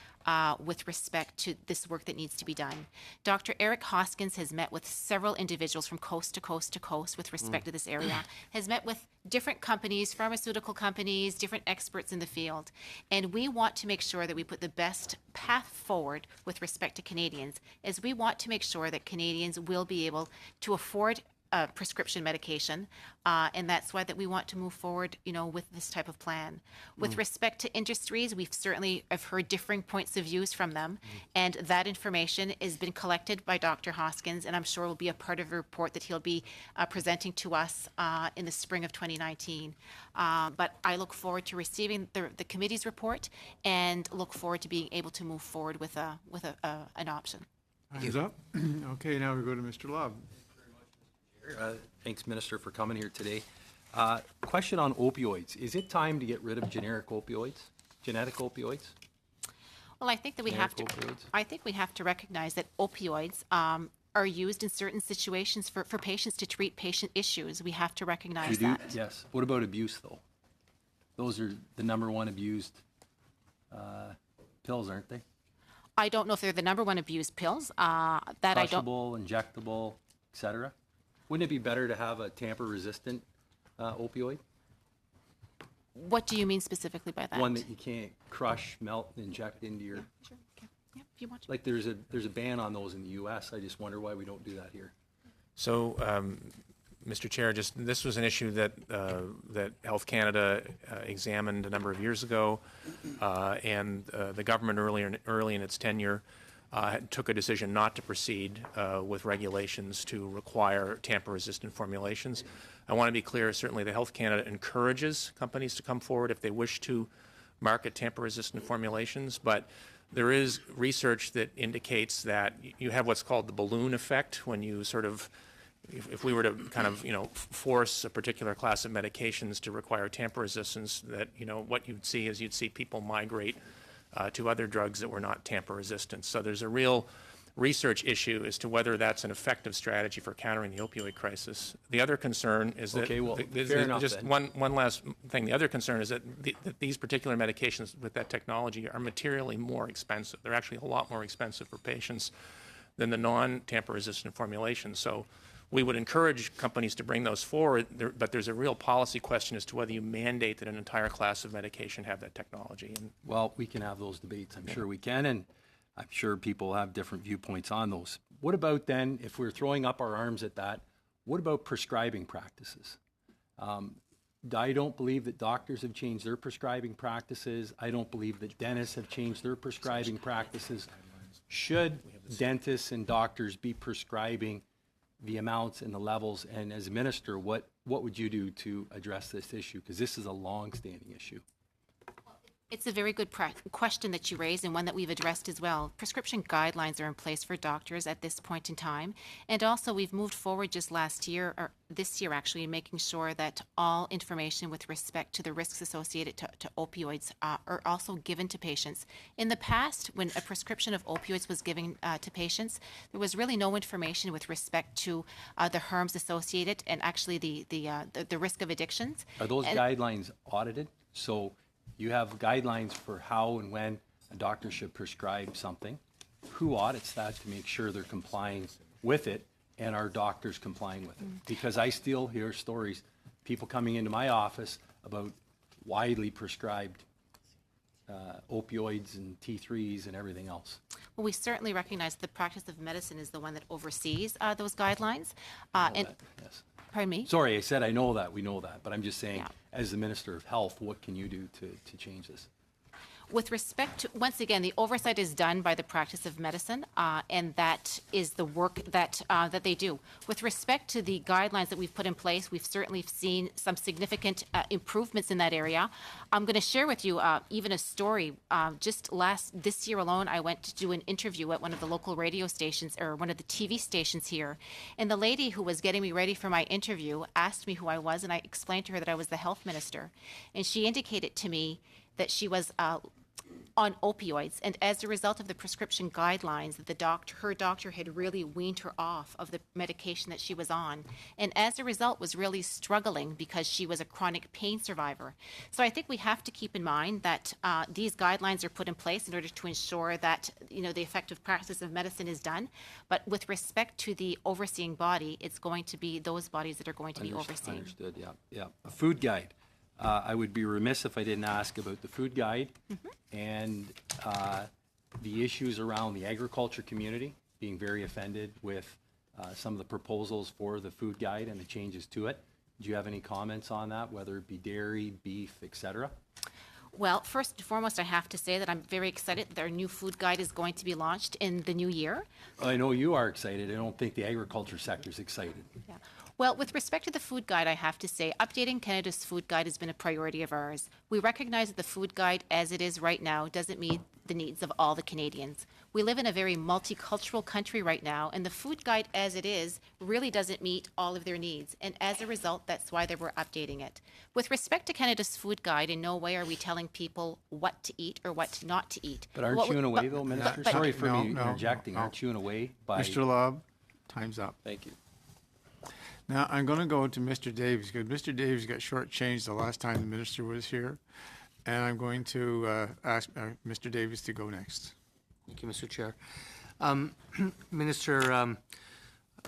with respect to this work that needs to be done. Dr. Eric Hoskins has met with several individuals from coast to coast to coast with respect to this area, has met with different companies, pharmaceutical companies, different experts in the field. And we want to make sure that we put the best path forward with respect to Canadians, as we want to make sure that Canadians will be able to afford prescription medication, and that's why that we want to move forward, with this type of plan. With respect to industries, we've certainly have heard differing points of views from them, and that information has been collected by Dr. Hoskins, and I'm sure will be a part of a report that he'll be presenting to us in the spring of 2019. But I look forward to receiving the committee's report, and look forward to being able to move forward with an option. Hands up. Okay, now we go to Mr. Love. Thanks, Minister, for coming here today. Question on opioids. Is it time to get rid of genetic opioids? Well, I think that we have to. I think we have to recognize that opioids are used in certain situations for patients to treat patient issues. We have to recognize that. Yes. What about abuse, though? Those are the number one abused pills, aren't they? I don't know if they're the number one abused pills. That I don't. Crushable, injectable, etc. Wouldn't it be better to have a tamper-resistant opioid? What do you mean specifically by that? One that you can't crush, melt, and inject into your. Sure. Okay. Yeah, if you want to. Like there's a ban on those in the U.S. I just wonder why we don't do that here. So, Mr. Chair, this was an issue that Health Canada examined a number of years ago, and the government early in its tenure took a decision not to proceed with regulations to require tamper-resistant formulations. I want to be clear, certainly the Health Canada encourages companies to come forward if they wish to market tamper-resistant formulations, but there is research that indicates that you have what's called the balloon effect when you sort of, if we were to kind of, force a particular class of medications to require tamper resistance, that, what you'd see is you'd see people migrate to other drugs that were not tamper resistant. So there's a real research issue as to whether that's an effective strategy for countering the opioid crisis. The other concern is that, okay, well, fair enough, just then. one last thing. The other concern is that these particular medications with that technology are materially more expensive. They're actually a lot more expensive for patients than the non-tamper resistant formulations. So we would encourage companies to bring those forward, but there's a real policy question as to whether you mandate that an entire class of medication have that technology. And well, we can have those debates. I'm sure we can, and I'm sure people have different viewpoints on those. What about then, if we're throwing up our arms at that, what about prescribing practices? I don't believe that doctors have changed their prescribing practices. I don't believe that dentists have changed their prescribing practices. Should dentists and doctors be prescribing the amounts and the levels? And as a minister, what would you do to address this issue? Because this is a long-standing issue. It's a very good question that you raised and one that we've addressed as well. Prescription guidelines are in place for doctors at this point in time. And also we've moved forward just last year, or this year actually, in making sure that all information with respect to the risks associated to opioids are also given to patients. In the past, when a prescription of opioids was given to patients, there was really no information with respect to the harms associated and actually the risk of addictions. Are those guidelines audited? So you have guidelines for how and when a doctor should prescribe something. Who audits that to make sure they're complying with it, and are doctors complying with it? Because I still hear stories, people coming into my office about widely prescribed opioids and T3s and everything else. Well, we certainly recognize the practice of medicine is the one that oversees those guidelines. Yes. Pardon me? Sorry, I said I know that, we know that, but I'm just saying, Yeah. as the Minister of Health, what can you do to change this? With respect to, once again, the oversight is done by the practice of medicine, and that is the work that they do. With respect to the guidelines that we've put in place, we've certainly seen some significant improvements in that area. I'm going to share with you even a story. This year alone, I went to do an interview at one of the local radio stations, or one of the TV stations here, and the lady who was getting me ready for my interview asked me who I was, and I explained to her that I was the health minister, and she indicated to me that she was on opioids, and as a result of the prescription guidelines, that her doctor had really weaned her off of the medication that she was on, and as a result was really struggling because she was a chronic pain survivor. So I think we have to keep in mind that these guidelines are put in place in order to ensure that the effective practice of medicine is done, but with respect to the overseeing body, it's going to be those bodies that are going to be overseeing. Understood, yeah. A food guide. I would be remiss if I didn't ask about the food guide and the issues around the agriculture community being very offended with some of the proposals for the food guide and the changes to it. Do you have any comments on that, whether it be dairy, beef, etc.? Well, first and foremost, I have to say that I'm very excited that our new food guide is going to be launched in the new year. I know you are excited. I don't think the agriculture sector is excited. Yeah. Well, with respect to the food guide, I have to say, updating Canada's food guide has been a priority of ours. We recognize that the food guide, as it is right now, doesn't meet the needs of all the Canadians. We live in a very multicultural country right now, and the food guide, as it is, really doesn't meet all of their needs. And as a result, that's why we're updating it. With respect to Canada's food guide, in no way are we telling people what to eat or what not to eat. But aren't you in a way, though, Minister? Sorry for me No, interjecting. no. Aren't you in a way by... Mr. Lobb, time's up. Thank you. Now, I'm going to go to Mr. Davies, because Mr. Davies got shortchanged the last time the minister was here, and I'm going to ask Mr. Davies to go next. Thank you, Mr. Chair. Minister,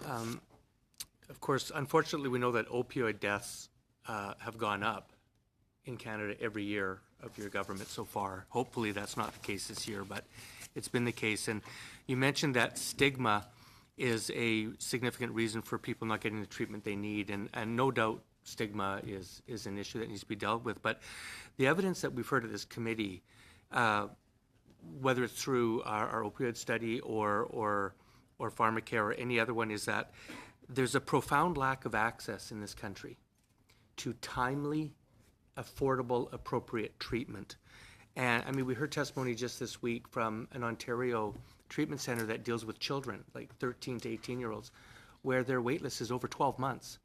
of course, unfortunately, we know that opioid deaths have gone up in Canada every year of your government so far. Hopefully, that's not the case this year, but it's been the case. And you mentioned that stigma is a significant reason for people not getting the treatment they need, and no doubt stigma is an issue that needs to be dealt with. But the evidence that we've heard at this committee, whether it's through our opioid study or pharmacare or any other one, is that there's a profound lack of access in this country to timely, affordable, appropriate treatment. And I mean, we heard testimony just this week from an Ontario treatment center that deals with children, like 13 to 18-year-olds, where their wait list is over 12 months.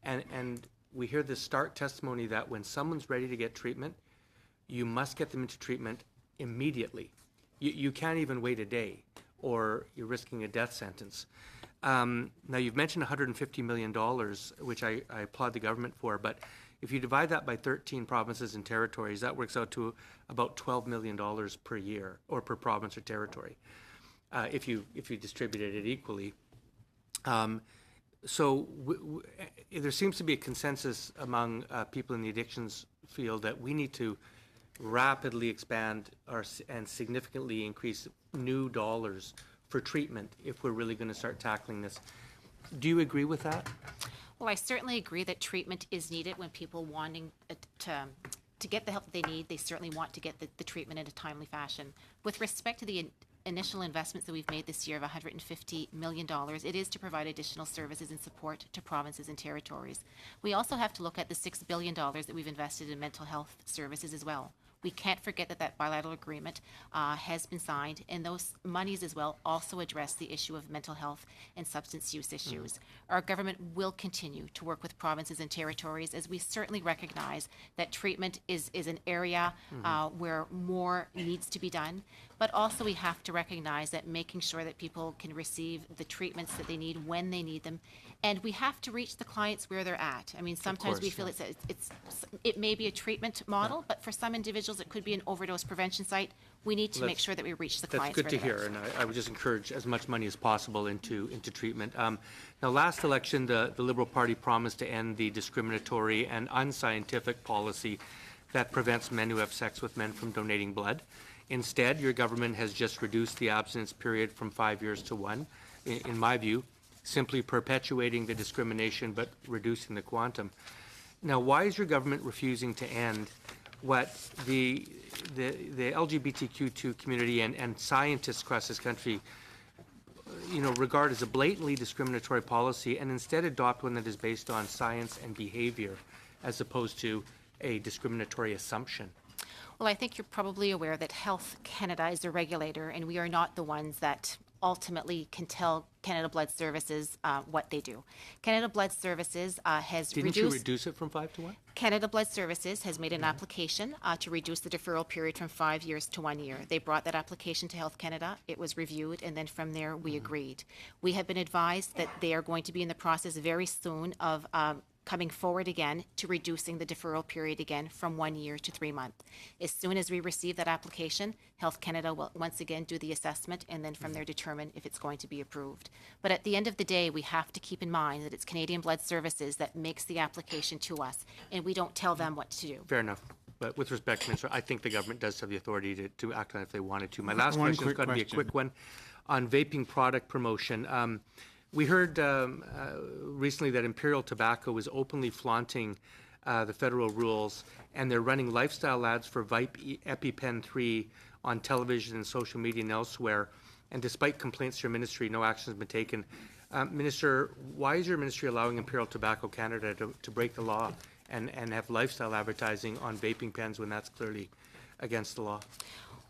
And we hear this stark testimony that when someone's ready to get treatment, you must get them into treatment immediately. You can't even wait a day, or you're risking a death sentence. Now, you've mentioned $150 million, which I applaud the government for, but if you divide that by 13 provinces and territories, that works out to about $12 million per year, or per province or territory, if you distributed it equally. So there seems to be a consensus among people in the addictions field that we need to rapidly expand and significantly increase new dollars for treatment if we're really going to start tackling this. Do you agree with that? Well, I certainly agree that treatment is needed when people wanting to get the help that they need. They certainly want to get the treatment in a timely fashion. With respect to the initial investments that we've made this year of $150 million, it is to provide additional services and support to provinces and territories. We also have to look at the $6 billion that we've invested in mental health services as well. We can't forget that that bilateral agreement has been signed, and those monies as well also address the issue of mental health and substance use issues. Our government will continue to work with provinces and territories, as we certainly recognize that treatment is an area where more needs to be done. But also we have to recognize that making sure that people can receive the treatments that they need when they need them, and we have to reach the clients where they're at. I mean, sometimes we feel it may be a treatment model, but for some individuals it could be an overdose prevention site. We need to make sure that we reach the clients That's good to where they're hear, at. and I would just encourage as much money as possible into treatment. Now, last election, the Liberal Party promised to end the discriminatory and unscientific policy that prevents men who have sex with men from donating blood. Instead, your government has just reduced the abstinence period from 5 years to 1, in my view, simply perpetuating the discrimination but reducing the quantum. Now, why is your government refusing to end what the LGBTQ2 community and scientists across this country, regard as a blatantly discriminatory policy, and instead adopt one that is based on science and behavior as opposed to a discriminatory assumption? Well, I think you're probably aware that Health Canada is the regulator, and we are not the ones that ultimately can tell Canada Blood Services what they do. Canada Blood Services has Didn't you reduce it from 5 to 1? Canada Blood Services has made an application to reduce the deferral period from 5 years to 1 year. They brought that application to Health Canada. It was reviewed, and then from there we agreed. We have been advised that they are going to be in the process very soon of coming forward again to reducing the deferral period again from 1 year to 3 months. As soon as we receive that application, Health Canada will once again do the assessment, and then from there determine if it's going to be approved. But at the end of the day, we have to keep in mind that it's Canadian Blood Services that makes the application to us, and we don't tell them what to do. Fair enough. But with respect, Minister, I think the government does have the authority to act on it if they wanted to. My last One question is quick going to be a question. quick one on vaping product promotion. We heard recently that Imperial Tobacco is openly flaunting the federal rules, and they're running lifestyle ads for Vape EpiPen 3 on television and social media and elsewhere. And despite complaints to your ministry, no action has been taken. Minister, why is your ministry allowing Imperial Tobacco Canada to break the law and have lifestyle advertising on vaping pens when that's clearly against the law?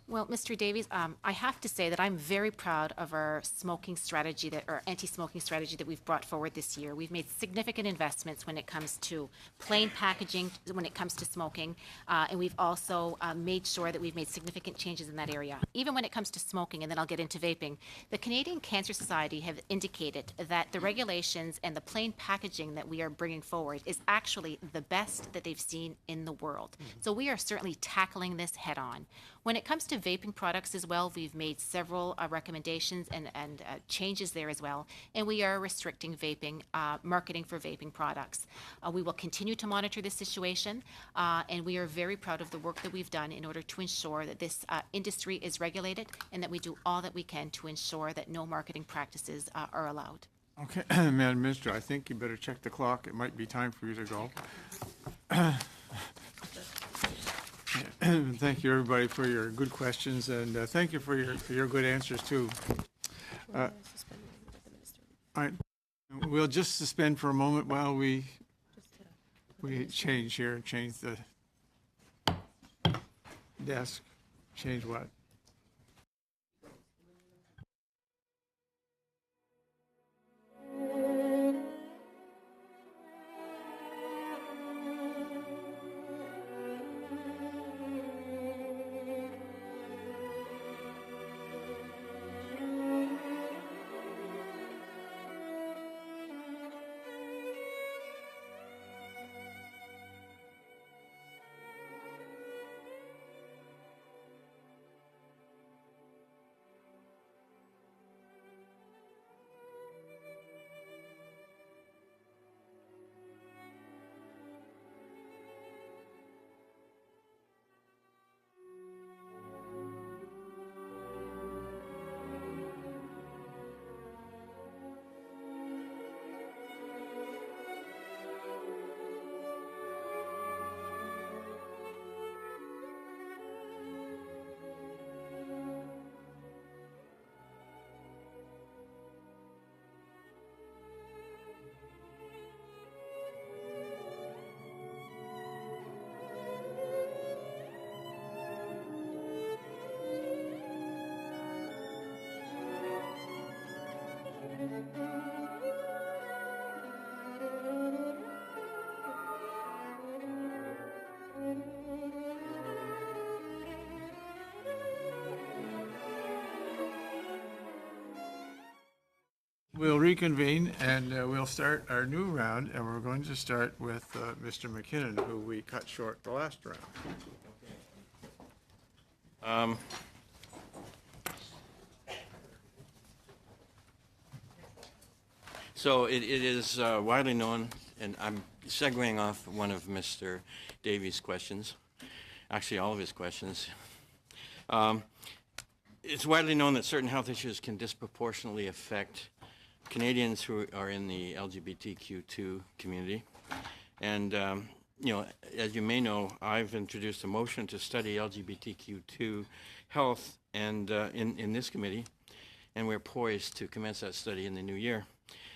Well, Mr. Davies, I have to say that I'm very proud of our smoking strategy, or anti-smoking strategy that we've brought forward this year. We've made significant investments when it comes to plain packaging, when it comes to smoking, and we've also made sure that we've made significant changes in that area. Even when it comes to smoking, and then I'll get into vaping, the Canadian Cancer Society have indicated that the regulations and the plain packaging that we are bringing forward is actually the best that they've seen in the world. So we are certainly tackling this head on. When it comes to vaping products as well, we've made several recommendations and changes there as well, and we are restricting vaping, marketing for vaping products. We will continue to monitor this situation, and we are very proud of the work that we've done in order to ensure that this industry is regulated and that we do all that we can to ensure that no marketing practices are allowed. Okay, Madam Minister, I think you better check the clock. It might be time for you to go. Thank you, everybody, for your good questions, and thank you for your good answers, too. All right, we'll just suspend for a moment while we change here, change the desk. Change what? We'll reconvene and we'll start our new round, and we're going to start with Mr. McKinnon, who we cut short the last round. So it is widely known, and I'm segueing off one of Mr. Davies' questions, actually all of his questions. It's widely known that certain health issues can disproportionately affect Canadians who are in the LGBTQ2 community. And, you know, as you may know, I've introduced a motion to study LGBTQ2 health and in this committee, and we're poised to commence that study in the new year.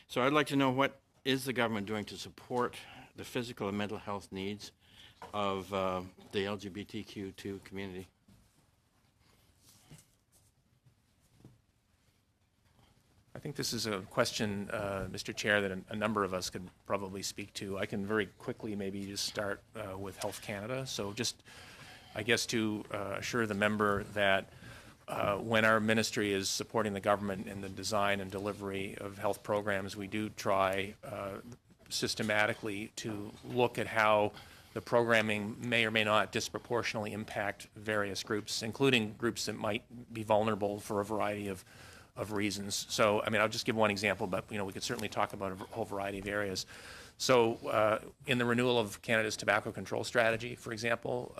So I'd like to know, what is the government doing to support the physical and mental health needs of the LGBTQ2 community? I think this is a question, Mr. Chair, that a number of us could probably speak to. I can very quickly maybe just start with Health Canada. So just, I guess, to assure the member that when our ministry is supporting the government in the design and delivery of health programs, we do try systematically to look at how the programming may or may not disproportionately impact various groups, including groups that might be vulnerable for a variety of reasons. So, I mean, I'll just give one example, but, you know, we could certainly talk about a whole variety of areas. So, in the renewal of Canada's tobacco control strategy, for example,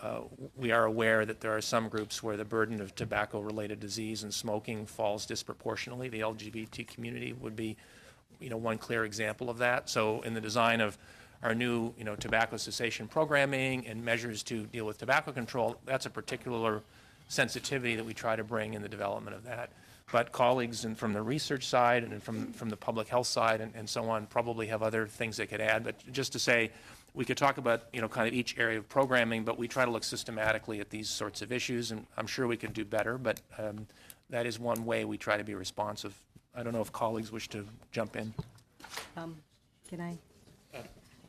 we are aware that there are some groups where the burden of tobacco-related disease and smoking falls disproportionately. The LGBT community would be, you know, one clear example of that. So, in the design of our new, you know, tobacco cessation programming and measures to deal with tobacco control, that's a particular sensitivity that we try to bring in the development of that. But colleagues from the research side and from the public health side and so on probably have other things they could add. But just to say, we could talk about, you know, kind of each area of programming, but we try to look systematically at these sorts of issues, and I'm sure we can do better, but that is one way we try to be responsive. I don't know if colleagues wish to jump in. Can I?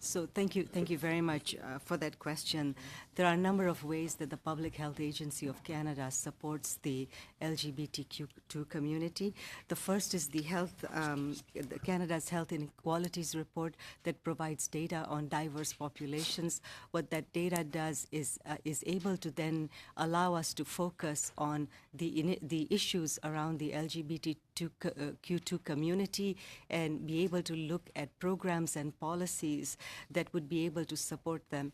So thank you very much for that question. There are a number of ways that the Public Health Agency of Canada supports the LGBTQ2 community. The first is the Canada's Health Inequalities Report that provides data on diverse populations. What that data does is able to then allow us to focus on the issues around the LGBTQ2 community and be able to look at programs and policies that would be able to support them.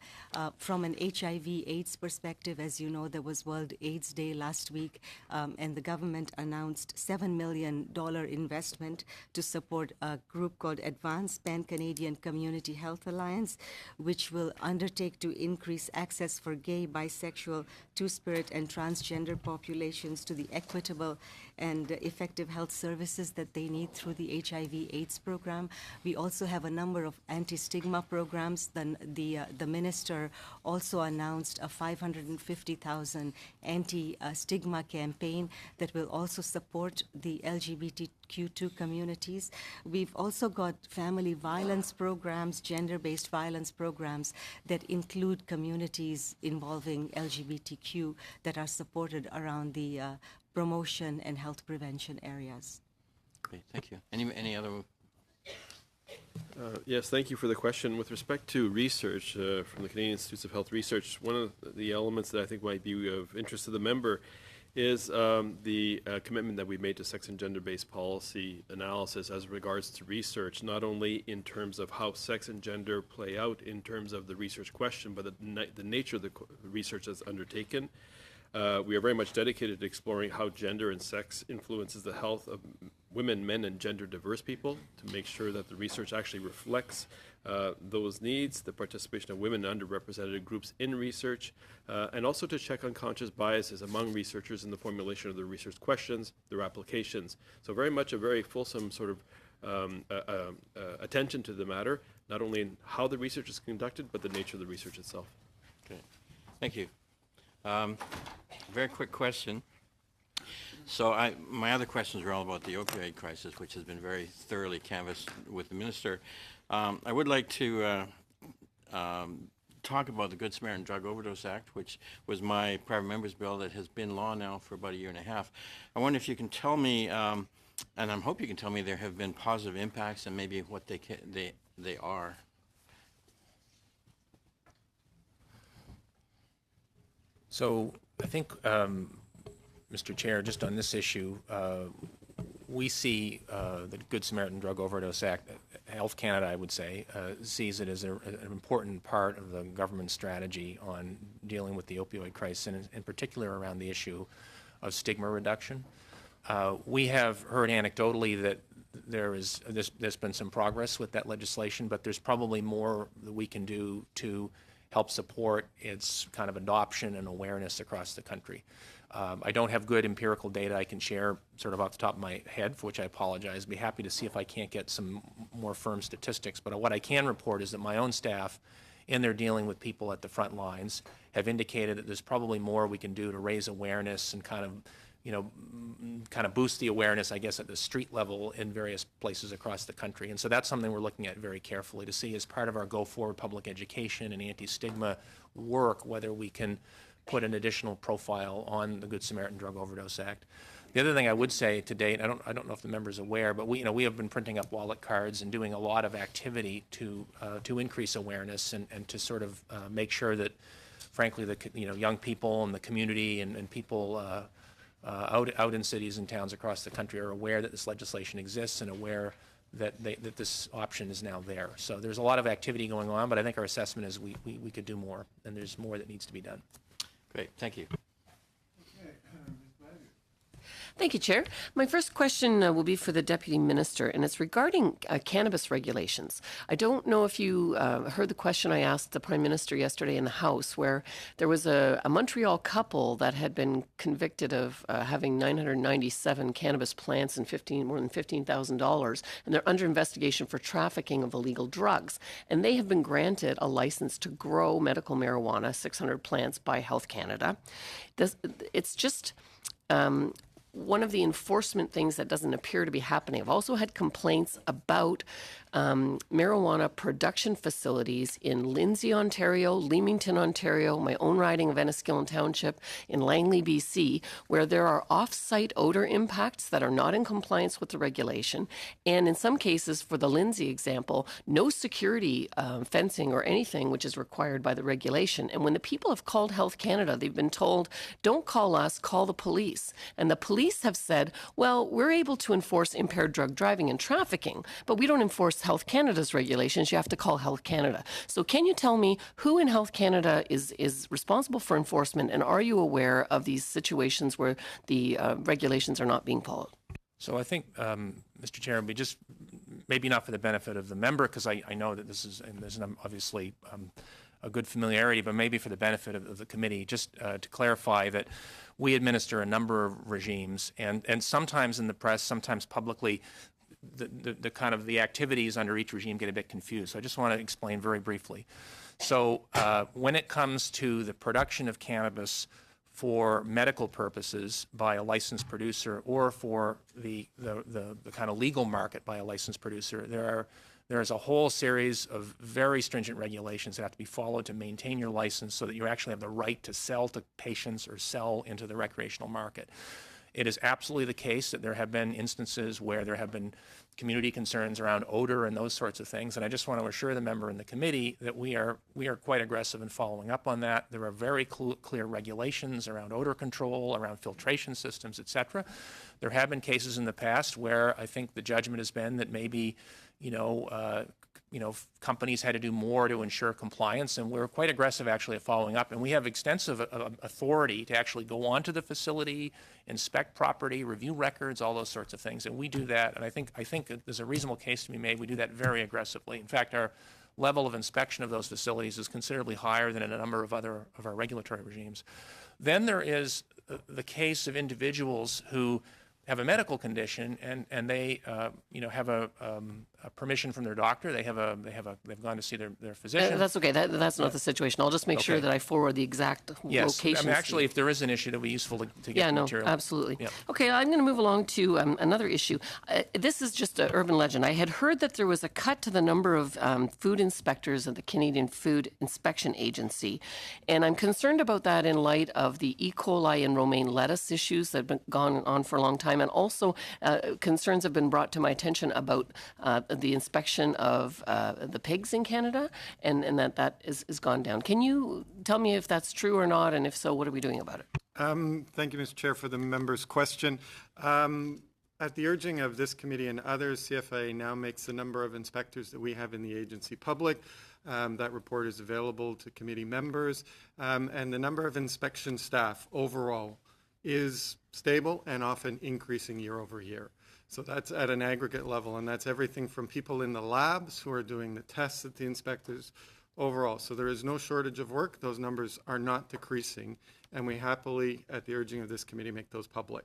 From an HIV/AIDS perspective, as you know, there was World AIDS Day last week, and the government announced $7 million investment to support a group called Advanced Pan-Canadian Community Health Alliance, which will undertake to increase access for gay, bisexual, two-spirit, and transgender populations to the equitable and effective health services that they need through the HIV/AIDS program. We also have a number of anti-stigma programs. The minister also announced a $550,000 anti-stigma campaign that will also support the LGBTQ2 communities. We've also got family violence programs, gender-based violence programs that include communities involving LGBTQ that are supported around the promotion and health prevention areas. Great, thank you. Any other? Yes, thank you for the question. With respect to research from the Canadian Institutes of Health Research, one of the elements that I think might be of interest to the member is the commitment that we made to sex and gender-based policy analysis as regards to research, not only in terms of how sex and gender play out in terms of the research question, but the nature of the research that's undertaken. We are very much dedicated to exploring how gender and sex influences the health of women, men, and gender-diverse people, to make sure that the research actually reflects those needs, the participation of women and underrepresented groups in research, and also to check unconscious biases among researchers in the formulation of their research questions, their applications. So very much a very fulsome sort of attention to the matter, not only in how the research is conducted, but the nature of the research itself. Okay, thank you. Very quick question. So my other questions are all about the opioid crisis, which has been very thoroughly canvassed with the minister. I would like to talk about the Good Samaritan Drug Overdose Act, which was my private member's bill that has been law now for about a year and a half. I wonder if you can tell me and I hope you can tell me there have been positive impacts and maybe what they are. So I think, Mr. Chair, just on this issue, we see the Good Samaritan Drug Overdose Act, Health Canada, I would say, sees it as an important part of the government strategy on dealing with the opioid crisis, and in particular around the issue of stigma reduction. We have heard anecdotally that there's been some progress with that legislation, but there's probably more that we can do to help support its kind of adoption and awareness across the country. I don't have good empirical data I can share sort of off the top of my head, for which I apologize. I'd be happy to see if I can't get some more firm statistics. But what I can report is that my own staff, in their dealing with people at the front lines, have indicated that there's probably more we can do to raise awareness and kind of boost the awareness, I guess, at the street level in various places across the country. And so that's something we're looking at very carefully to see as part of our go forward public education and anti-stigma work, whether we can put an additional profile on the Good Samaritan Drug Overdose Act. The other thing I would say to date, I don't know if the member's aware, but we have been printing up wallet cards and doing a lot of activity to increase awareness and to sort of make sure that, frankly, the young people and the community and people out in cities and towns across the country are aware that this legislation exists and aware that this option is now there. So there's a lot of activity going on, but I think our assessment is we could do more, and there's more that needs to be done. Great, thank you. Thank you, Chair. My first question will be for the Deputy Minister, and it's regarding cannabis regulations. I don't know if you heard the question I asked the Prime Minister yesterday in the House, where there was a Montreal couple that had been convicted of having 997 cannabis plants and more than $15,000, and they're under investigation for trafficking of illegal drugs. And they have been granted a license to grow medical marijuana, 600 plants, by Health Canada. It's just one of the enforcement things that doesn't appear to be happening. I've also had complaints about marijuana production facilities in Lindsay, Ontario, Leamington, Ontario, my own riding of Enniskillen Township, in Langley, BC, where there are off-site odor impacts that are not in compliance with the regulation. And in some cases, for the Lindsay example, no security fencing or anything which is required by the regulation. And when the people have called Health Canada, they've been told, don't call us, call the police. And the police have said, well, we're able to enforce impaired drug driving and trafficking, but we don't enforce Health Canada's regulations. You have to call Health Canada. So can you tell me who in Health Canada is responsible for enforcement, and are you aware of these situations where the regulations are not being followed? So I think, Mr. Chair, we just, maybe not for the benefit of the member, because I know that there's obviously a good familiarity, but maybe for the benefit of the committee, just to clarify that we administer a number of regimes, and sometimes in the press, sometimes publicly, the kind of the activities under each regime get a bit confused. So I just want to explain very briefly. So when it comes to the production of cannabis for medical purposes by a licensed producer, or for the kind of legal market by a licensed producer, there is a whole series of very stringent regulations that have to be followed to maintain your license so that you actually have the right to sell to patients or sell into the recreational market. It is absolutely the case that there have been instances where there have been community concerns around odor and those sorts of things, and I just want to assure the member and the committee that we are quite aggressive in following up on that. There are very clear regulations around odor control, around filtration systems, etc. There have been cases in the past where I think the judgment has been that maybe companies had to do more to ensure compliance, and we're quite aggressive actually at following up. And we have extensive authority to actually go onto the facility, inspect property, review records, all those sorts of things. And we do that, and I think there's a reasonable case to be made. We do that very aggressively. In fact, our level of inspection of those facilities is considerably higher than in a number of other of our regulatory regimes. Then there is the case of individuals who have a medical condition and they have a permission from their doctor. They've gone to see their physician. That's okay. That's not the situation. I'll just make sure that I forward the exact locations. Yes. Actually, if there is an issue, it would be useful to get the material. Absolutely. Yeah. Okay, I'm going to move along to another issue. This is just an urban legend. I had heard that there was a cut to the number of food inspectors at the Canadian Food Inspection Agency, and I'm concerned about that in light of the E. coli and romaine lettuce issues that have been gone on for a long time. time. And also, concerns have been brought to my attention about the inspection of the pigs in Canada, and that is gone down. Can you tell me if that's true or not, and if so, what are we doing about it? Thank you, Mr. Chair, for the member's question. At the urging of this committee and others, CFIA now makes the number of inspectors that we have in the agency public. That report is available to committee members. And the number of inspection staff overall is stable and often increasing year over year. So that's at an aggregate level, and that's everything from people in the labs who are doing the tests at the inspectors overall. So there is no shortage of work. Those numbers are not decreasing, and we happily, at the urging of this committee, make those public.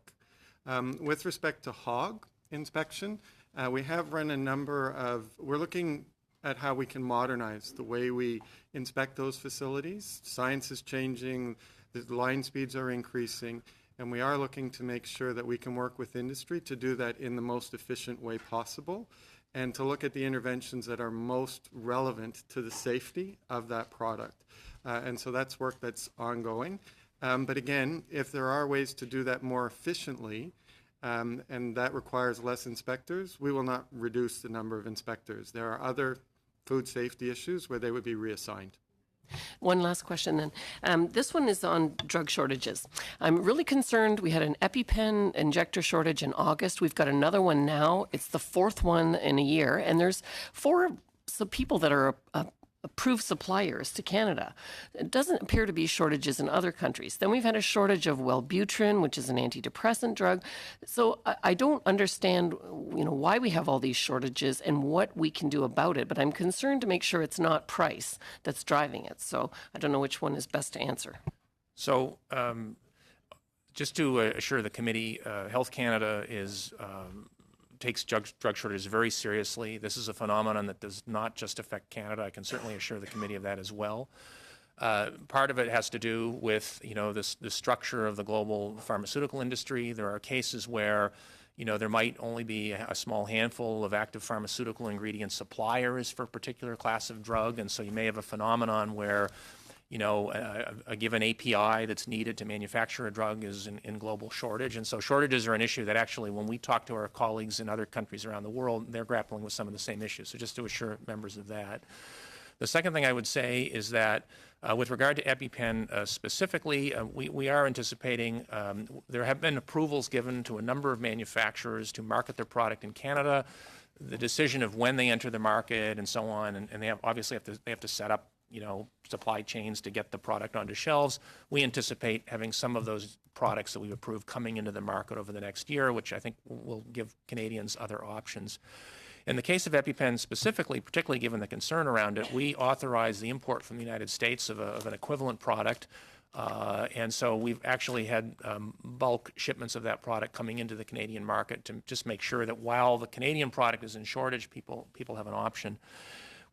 With respect to hog inspection, we have run a number of, we're looking at how we can modernize the way we inspect those facilities. Science is changing, the line speeds are increasing, and we are looking to make sure that we can work with industry to do that in the most efficient way possible, and to look at the interventions that are most relevant to the safety of that product. And so that's work that's ongoing. But again, if there are ways to do that more efficiently, and that requires less inspectors, we will not reduce the number of inspectors. There are other food safety issues where they would be reassigned. One last question then. This one is on drug shortages. I'm really concerned. We had an EpiPen injector shortage in August. We've got another one now. It's the fourth one in a year, and there's four people that are approved suppliers to Canada. It doesn't appear to be shortages in other countries. Then we've had a shortage of Wellbutrin, which is an antidepressant drug. So I don't understand, why we have all these shortages and what we can do about it. But I'm concerned to make sure it's not price that's driving it. So I don't know which one is best to answer. So just to assure the committee, Health Canada takes drug shortages very seriously. This is a phenomenon that does not just affect Canada. I can certainly assure the committee of that as well. Part of it has to do with the structure of the global pharmaceutical industry. There are cases where there might only be a small handful of active pharmaceutical ingredient suppliers for a particular class of drug, and so you may have a phenomenon where a given API that's needed to manufacture a drug is in global shortage. And so shortages are an issue that actually, when we talk to our colleagues in other countries around the world, they're grappling with some of the same issues. So just to assure members of that. The second thing I would say is that with regard to EpiPen specifically, we are anticipating, there have been approvals given to a number of manufacturers to market their product in Canada. The decision of when they enter the market and so on, and they obviously have to set up supply chains to get the product onto shelves. We anticipate having some of those products that we've approved coming into the market over the next year, which I think will give Canadians other options. In the case of EpiPen specifically, particularly given the concern around it, we authorize the import from the United States of an equivalent product. And so we've actually had bulk shipments of that product coming into the Canadian market to just make sure that while the Canadian product is in shortage, people have an option.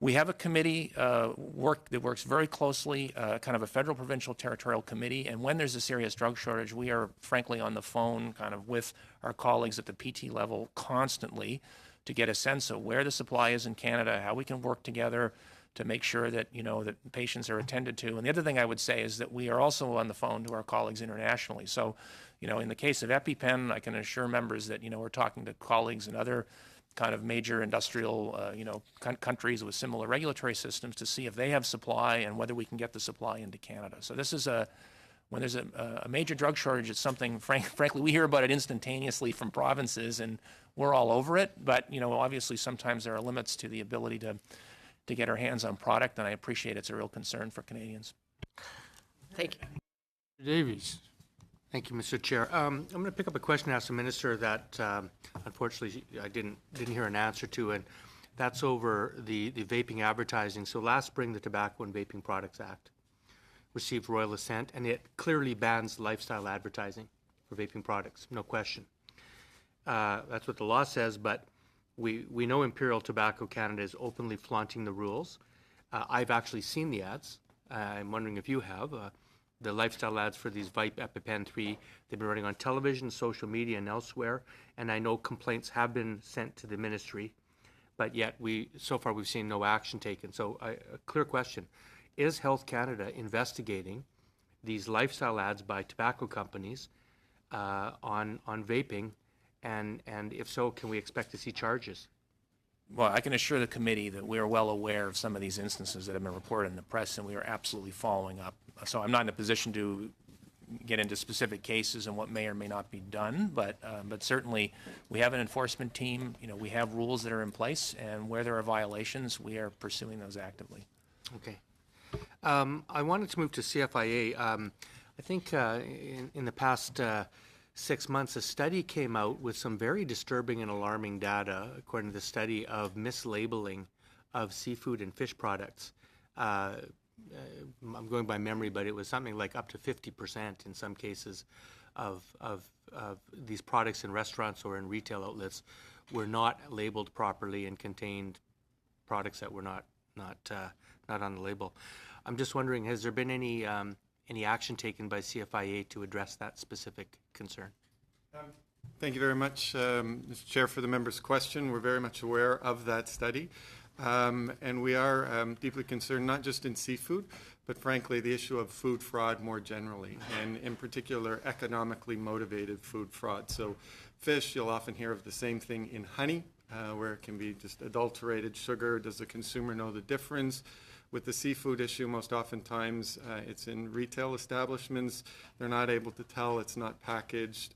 We have a committee that works very closely, kind of a federal, provincial, territorial committee, and when there's a serious drug shortage, we are frankly on the phone kind of with our colleagues at the PT level constantly to get a sense of where the supply is in Canada, how we can work together to make sure that, that patients are attended to. And the other thing I would say is that we are also on the phone to our colleagues internationally. So, in the case of EpiPen, I can assure members that, we're talking to colleagues in other kind of major industrial, countries with similar regulatory systems to see if they have supply and whether we can get the supply into Canada. So this is when there's a major drug shortage, it's something, frankly, we hear about it instantaneously from provinces, and we're all over it. But, obviously sometimes there are limits to the ability to get our hands on product, and I appreciate it's a real concern for Canadians. Thank you. Davies. Thank you, Mr. Chair. I'm going to pick up a question asked the minister that unfortunately I didn't hear an answer to, and that's over the vaping advertising. So last spring, the Tobacco and Vaping Products Act received royal assent, and it clearly bans lifestyle advertising for vaping products, no question. That's what the law says, but we know Imperial Tobacco Canada is openly flaunting the rules. I've actually seen the ads. I'm wondering if you have. The lifestyle ads for these Vype EpiPen 3, they've been running on television, social media, and elsewhere, and I know complaints have been sent to the ministry, but yet so far we've seen no action taken. So a clear question, is Health Canada investigating these lifestyle ads by tobacco companies on vaping And if so, can we expect to see charges? Well, I can assure the committee that we are well aware of some of these instances that have been reported in the press, and we are absolutely following up. So I'm not in a position to get into specific cases and what may or may not be done, but certainly we have an enforcement team. You know, we have rules that are in place, and where there are violations, we are pursuing those actively. Okay. I wanted to move to CFIA. I think in the past 6 months, a study came out with some very disturbing and alarming data, according to the study, of mislabeling of seafood and fish products. I'm going by memory, but it was something like up to 50% in some cases of these products in restaurants or in retail outlets were not labeled properly and contained products that were not on the label. I'm just wondering, has there been any action taken by CFIA to address that specific concern? Thank you very much, Mr. Chair, for the member's question. We're very much aware of that study. And we are deeply concerned, not just in seafood, but frankly, the issue of food fraud more generally, and in particular, economically motivated food fraud. So fish, you'll often hear of the same thing in honey, where it can be just adulterated sugar. Does the consumer know the difference? With the seafood issue, most oftentimes it's in retail establishments. They're not able to tell, it's not packaged.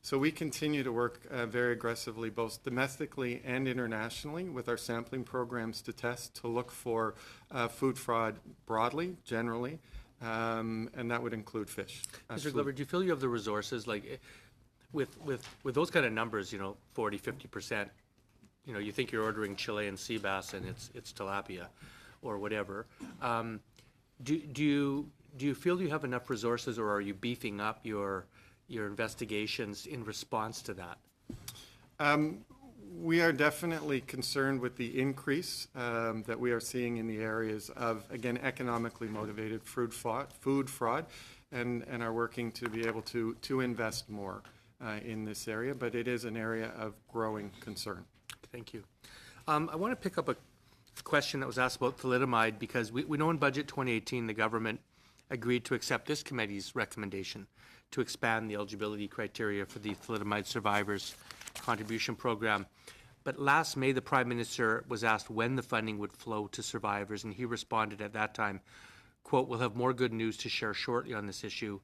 So we continue to work very aggressively, both domestically and internationally, with our sampling programs to test, to look for food fraud broadly, generally, and that would include fish. Mr. Glover, do you feel you have the resources, like with those kind of numbers, you know, 40, 50%, you know, you think you're ordering Chilean sea bass and it's tilapia or whatever. Do you feel you have enough resources, or are you beefing up your investigations in response to that? We are definitely concerned with the increase that we are seeing in the areas of, again, economically motivated food fraud, and are working to be able to invest more in this area, but it is an area of growing concern. Thank you. I want to pick up a question that was asked about thalidomide, because we know in Budget 2018 the government agreed to accept this committee's recommendation to expand the eligibility criteria for the thalidomide survivors contribution program. But last May, the Prime Minister was asked when the funding would flow to survivors, and he responded at that time, quote, "We'll have more good news to share shortly on this issue."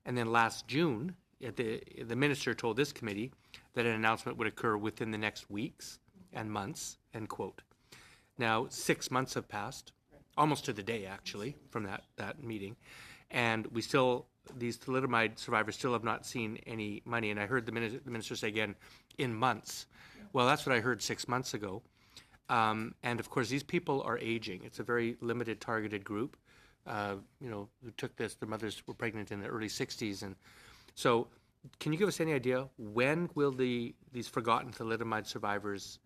And then last June, the Minister told this committee that an announcement would occur within the next weeks and months, end quote. Now, 6 months have passed, almost to the day, actually, from that meeting, and these thalidomide survivors still have not seen any money. And I heard the minister say again, in months. Well, that's what I heard 6 months ago. And of course, these people are aging. It's a very limited, targeted group, who took this. Their mothers were pregnant in the early 60s. And so can you give us any idea when will these forgotten thalidomide survivors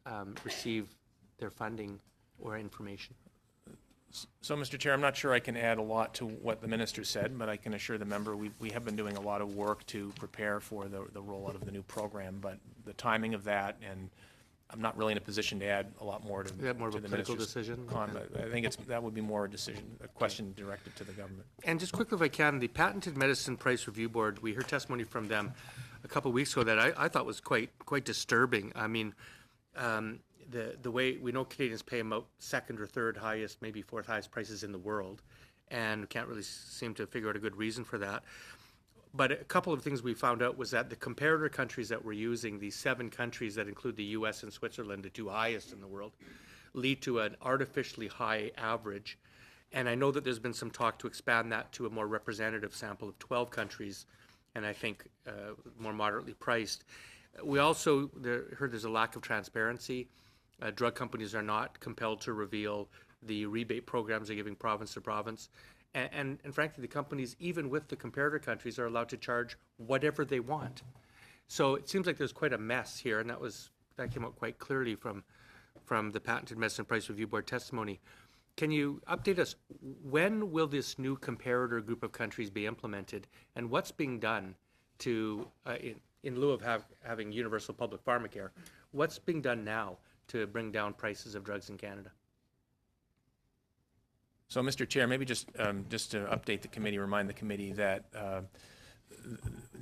receive their funding or information? So, Mr. Chair, I'm not sure I can add a lot to what the minister said, but I can assure the member we have been doing a lot of work to prepare for the rollout of the new program, but the timing of that, and I'm not really in a position to add a lot more to, Is that more of to a the political minister's decision? comment. I think that would be more a question directed to the government. And just quickly, if I can, the Patented Medicine Price Review Board, we heard testimony from them a couple of weeks ago that I thought was quite disturbing. I mean, the way we know Canadians pay about second or third highest, maybe fourth highest prices in the world, and we can't really seem to figure out a good reason for that. But a couple of things we found out was that the comparator countries that we're using, these 7 countries that include the US and Switzerland, the 2 highest in the world, lead to an artificially high average. And I know that there's been some talk to expand that to a more representative sample of 12 countries, and I think more moderately priced. We also heard there's a lack of transparency. Drug companies are not compelled to reveal the rebate programs they're giving province to province. And frankly, the companies, even with the comparator countries, are allowed to charge whatever they want. So it seems like there's quite a mess here, and that came out quite clearly from the Patented Medicine Price Review Board testimony. Can you update us, when will this new comparator group of countries be implemented, and what's being done to, in lieu of having universal public pharmacare, what's being done now to bring down prices of drugs in Canada? So, Mr. Chair, maybe just to update the committee, remind the committee that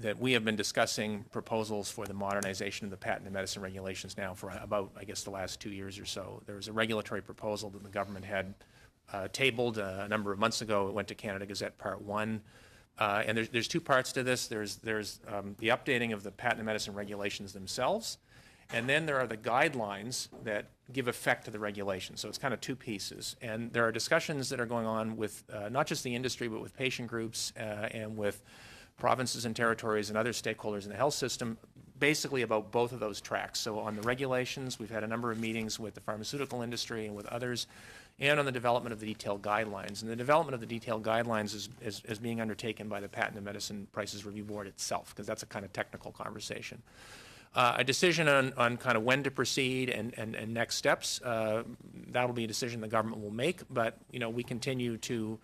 that we have been discussing proposals for the modernization of the patent and medicine regulations now for about, I guess, the last 2 years or so. There was a regulatory proposal that the government had tabled a number of months ago. It went to Canada Gazette Part 1. And there's two parts to this. There's the updating of the patent and medicine regulations themselves, and then there are the guidelines that give effect to the regulations. So it's kind of two pieces. And there are discussions that are going on with not just the industry, but with patient groups and with provinces and territories and other stakeholders in the health system, basically about both of those tracks. So on the regulations, we've had a number of meetings with the pharmaceutical industry and with others, and on the development of the detailed guidelines. And the development of the detailed guidelines is being undertaken by the Patent and Medicine Prices Review Board itself, because that's a kind of technical conversation. A decision on kind of when to proceed and next steps, that'll be a decision the government will make, but, we continue to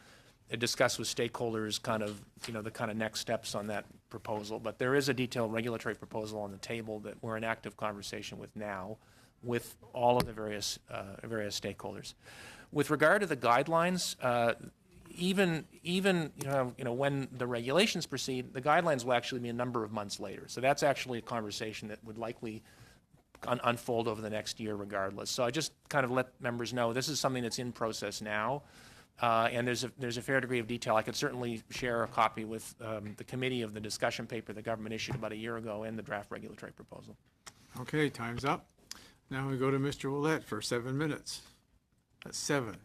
discuss with stakeholders kind of, the kind of next steps on that proposal. But there is a detailed regulatory proposal on the table that we're in active conversation with now with all of the various stakeholders. With regard to the guidelines, even when the regulations proceed, the guidelines will actually be a number of months later. So that's actually a conversation that would likely unfold over the next year regardless. So I just kind of let members know this is something that's in process now. And there's a fair degree of detail. I could certainly share a copy with the committee of the discussion paper the government issued about a year ago and the draft regulatory proposal. Okay, time's up. Now we go to Mr. Willett for 7 minutes. That's 7.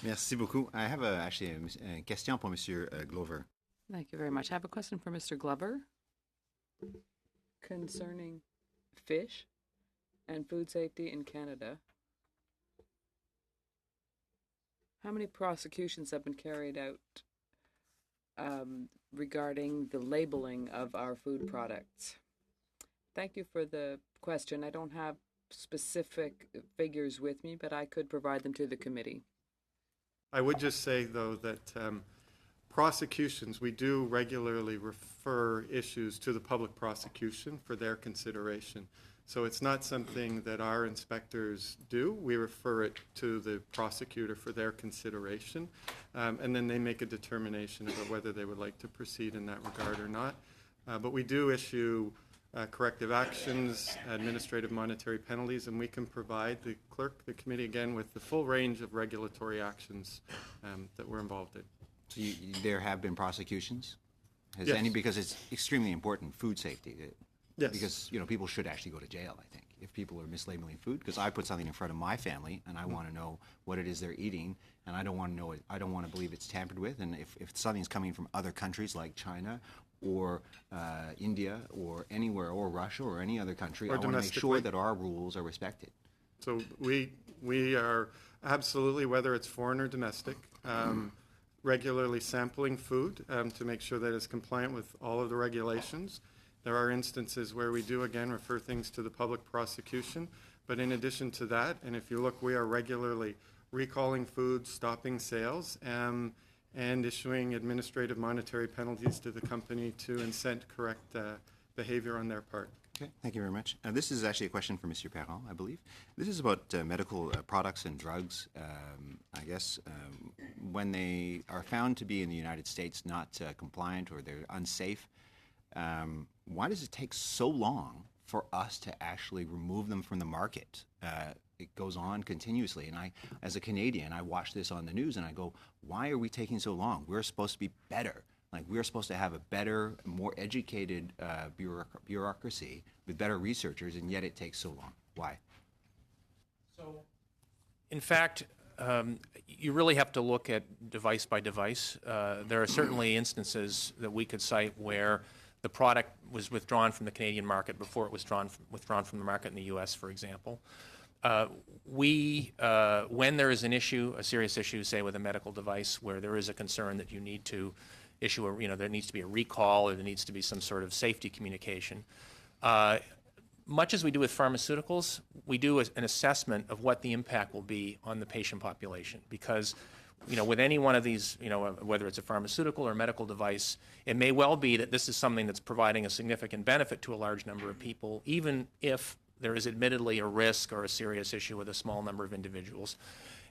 Merci beaucoup. I have actually a question pour Monsieur Glover. Thank you very much. I have a question for Mr. Glover concerning fish and food safety in Canada. How many prosecutions have been carried out regarding the labeling of our food products? Thank you for the question. I don't have specific figures with me, but I could provide them to the committee. I would just say, though, that prosecutions, we do regularly refer issues to the public prosecution for their consideration. So it's not something that our inspectors do. We refer it to the prosecutor for their consideration, and then they make a determination about whether they would like to proceed in that regard or not. But we do issue corrective actions, administrative monetary penalties, and we can provide the clerk, the committee, again, with the full range of regulatory actions that we're involved in. So there have been prosecutions? Yes. Because it's extremely important, food safety. Yes. Because, people should actually go to jail, I think, if people are mislabeling food. Because I put something in front of my family, and I want to know what it is they're eating, and I don't want to know it. I don't want to believe it's tampered with. And if something's coming from other countries like China or India or anywhere, or Russia or any other country, I want to make sure that our rules are respected. So we are absolutely, whether it's foreign or domestic, regularly sampling food to make sure that it's compliant with all of the regulations. There are instances where we do, again, refer things to the public prosecution. But in addition to that, and if you look, we are regularly recalling food, stopping sales, and issuing administrative monetary penalties to the company to incent correct behavior on their part. Okay, thank you very much. This is actually a question for Mr. Perron, I believe. This is about medical products and drugs. I guess when they are found to be in the United States not compliant or they're unsafe, why does it take so long for us to actually remove them from the market? It goes on continuously. And I, as a Canadian, I watch this on the news and I go, why are we taking so long? We're supposed to be better. Like, we're supposed to have a better, more educated bureaucracy with better researchers, and yet it takes so long. Why? So, in fact, you really have to look at device by device. There are certainly instances that we could cite where the product was withdrawn from the Canadian market before it was withdrawn from the market in the U.S., for example. When there is an issue, a serious issue, say with a medical device, where there is a concern that you need to issue there needs to be a recall or there needs to be some sort of safety communication. Much as we do with pharmaceuticals, we do an assessment of what the impact will be on the patient population, because with any one of these, whether it's a pharmaceutical or medical device, it may well be that this is something that's providing a significant benefit to a large number of people, even if there is admittedly a risk or a serious issue with a small number of individuals.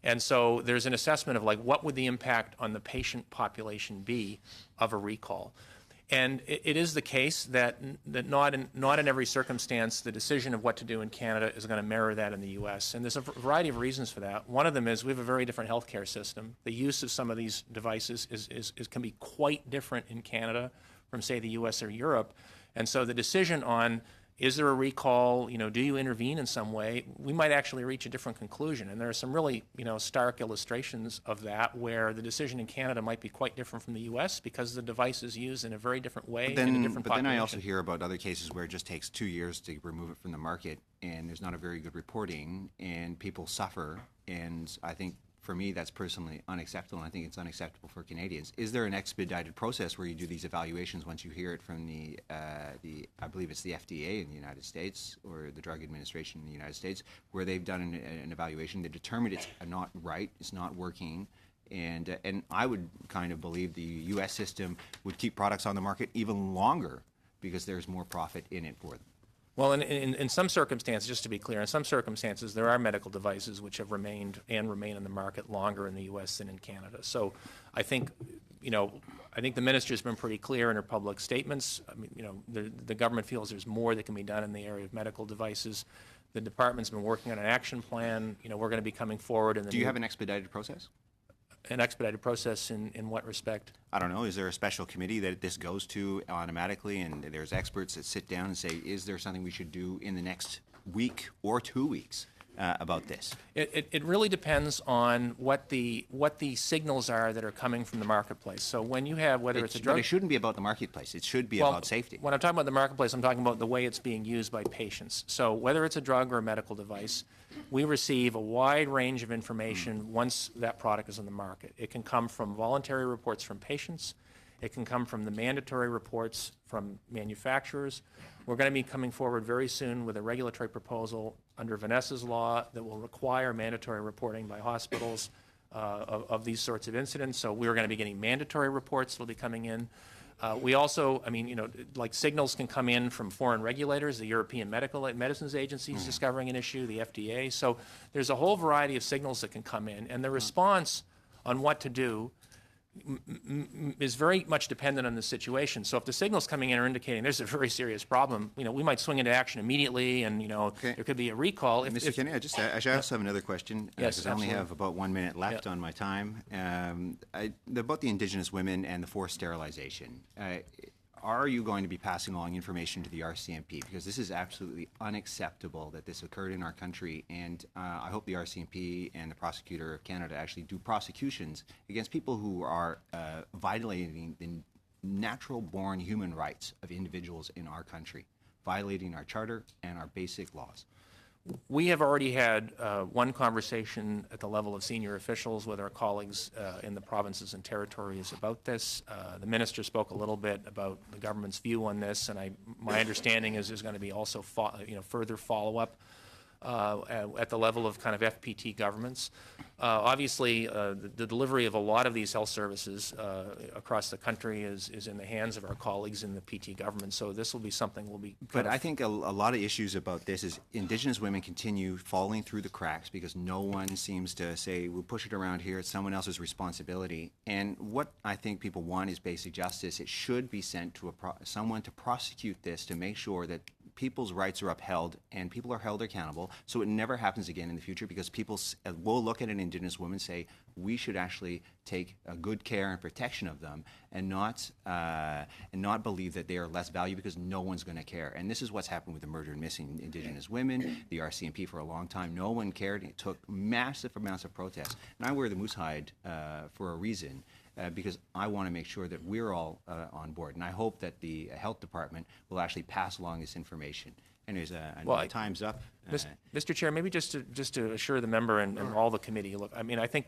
And so there's an assessment of like what would the impact on the patient population be of a recall. And it is the case that not in every circumstance the decision of what to do in Canada is going to mirror that in the U.S. And there's a variety of reasons for that. One of them is we have a very different healthcare system. The use of some of these devices can be quite different in Canada from, say, the U.S. or Europe. And so the decision on is there a recall, do you intervene in some way, we might actually reach a different conclusion. And there are some really, stark illustrations of that where the decision in Canada might be quite different from the U.S. because the device is used in a very different way in a different population. But then I also hear about other cases where it just takes 2 years to remove it from the market and there's not a very good reporting and people suffer. And I think for me, that's personally unacceptable, and I think it's unacceptable for Canadians. Is there an expedited process where you do these evaluations once you hear it from I believe it's the FDA in the United States or the Drug Administration in the United States, where they've done an evaluation, they determined it's not right, it's not working, and I would kind of believe the U.S. system would keep products on the market even longer because there's more profit in it for them. Well, in some circumstances, just to be clear, in some circumstances, there are medical devices which have remained and remain in the market longer in the U.S. than in Canada. So I think, the minister has been pretty clear in her public statements. I mean, the government feels there's more that can be done in the area of medical devices. The department's been working on an action plan. We're going to be coming forward. Do you have an expedited process? An expedited process in what respect? I don't know. Is there a special committee that this goes to automatically and there's experts that sit down and say, is there something we should do in the next week or 2 weeks about this? It really depends on what the signals are that are coming from the marketplace. So when you have, whether it's a drug... But it shouldn't be about the marketplace. It should be about safety. When I'm talking about the marketplace, I'm talking about the way it's being used by patients. So whether it's a drug or a medical device, we receive a wide range of information once that product is on the market. It can come from voluntary reports from patients. It can come from the mandatory reports from manufacturers. We're going to be coming forward very soon with a regulatory proposal under Vanessa's law that will require mandatory reporting by hospitals of these sorts of incidents. So we're going to be getting mandatory reports that will be coming in. We also, like signals can come in from foreign regulators, the European Medicines Agency is discovering an issue, the FDA. So there's a whole variety of signals that can come in, and the response on what to do is very much dependent on the situation. So if the signals coming in are indicating there's a very serious problem, we might swing into action immediately, and there could be a recall. Mr. Kenney, I also have another question because I only absolutely. have about 1 minute left on my time. About the Indigenous women and the forced sterilization. Are you going to be passing along information to the RCMP? Because this is absolutely unacceptable that this occurred in our country, and I hope the RCMP and the Prosecutor of Canada actually do prosecutions against people who are violating the natural-born human rights of individuals in our country, violating our charter and our basic laws. We have already had one conversation at the level of senior officials with our colleagues in the provinces and territories about this. The minister spoke a little bit about the government's view on this, and my understanding is there's going to be also further follow-up at the level of kind of FPT governments. Obviously, the delivery of a lot of these health services across the country is in the hands of our colleagues in the PT government, so this will be something we'll be... But I think a lot of issues about this is Indigenous women continue falling through the cracks because no one seems to say, we'll push it around here, it's someone else's responsibility. And what I think people want is basic justice. It should be sent to someone to prosecute this to make sure that people's rights are upheld and people are held accountable so it never happens again in the future, because people will look at an Indigenous woman and say we should actually take good care and protection of them and not believe that they are less valued because no one's going to care. And this is what's happened with the murdered and missing Indigenous women, the RCMP for a long time. No one cared. It took massive amounts of protest. And I wear the moose hide for a reason. Because I want to make sure that we're all on board. And I hope that the health department will actually pass along this information. Anyways, time's up. Mr. Chair, maybe just to assure the member and all the committee, look, I think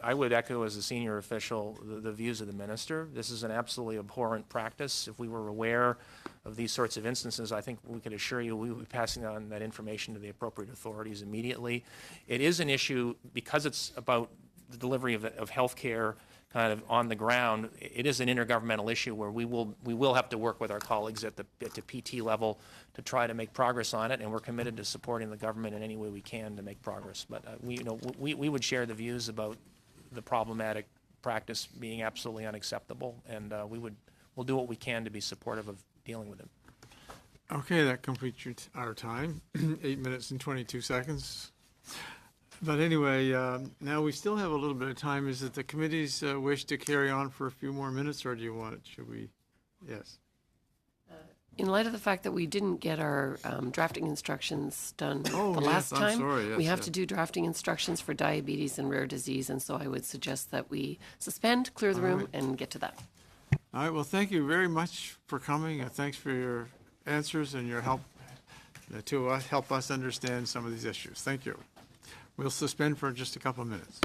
I would echo as a senior official the views of the minister. This is an absolutely abhorrent practice. If we were aware of these sorts of instances, I think we could assure you we would be passing on that information to the appropriate authorities immediately. It is an issue because it's about the delivery of health care kind of on the ground, it is an intergovernmental issue where we will have to work with our colleagues at the PT level to try to make progress on it, and we're committed to supporting the government in any way we can to make progress. But we would share the views about the problematic practice being absolutely unacceptable, and we'll do what we can to be supportive of dealing with it. Okay, that completes our time, 8 minutes and 22 seconds. But anyway, now we still have a little bit of time. Is it the committee's wish to carry on for a few more minutes, or do you want it? Should we? Yes. In light of the fact that we didn't get our drafting instructions done the last I'm time, sorry, yes, we have yes. to do drafting instructions for diabetes and rare disease, and so I would suggest that we suspend, clear the room, right. and get to that. All right, well, thank you very much for coming. Thanks for your answers and your help to help us understand some of these issues. Thank you. We'll suspend for just a couple of minutes.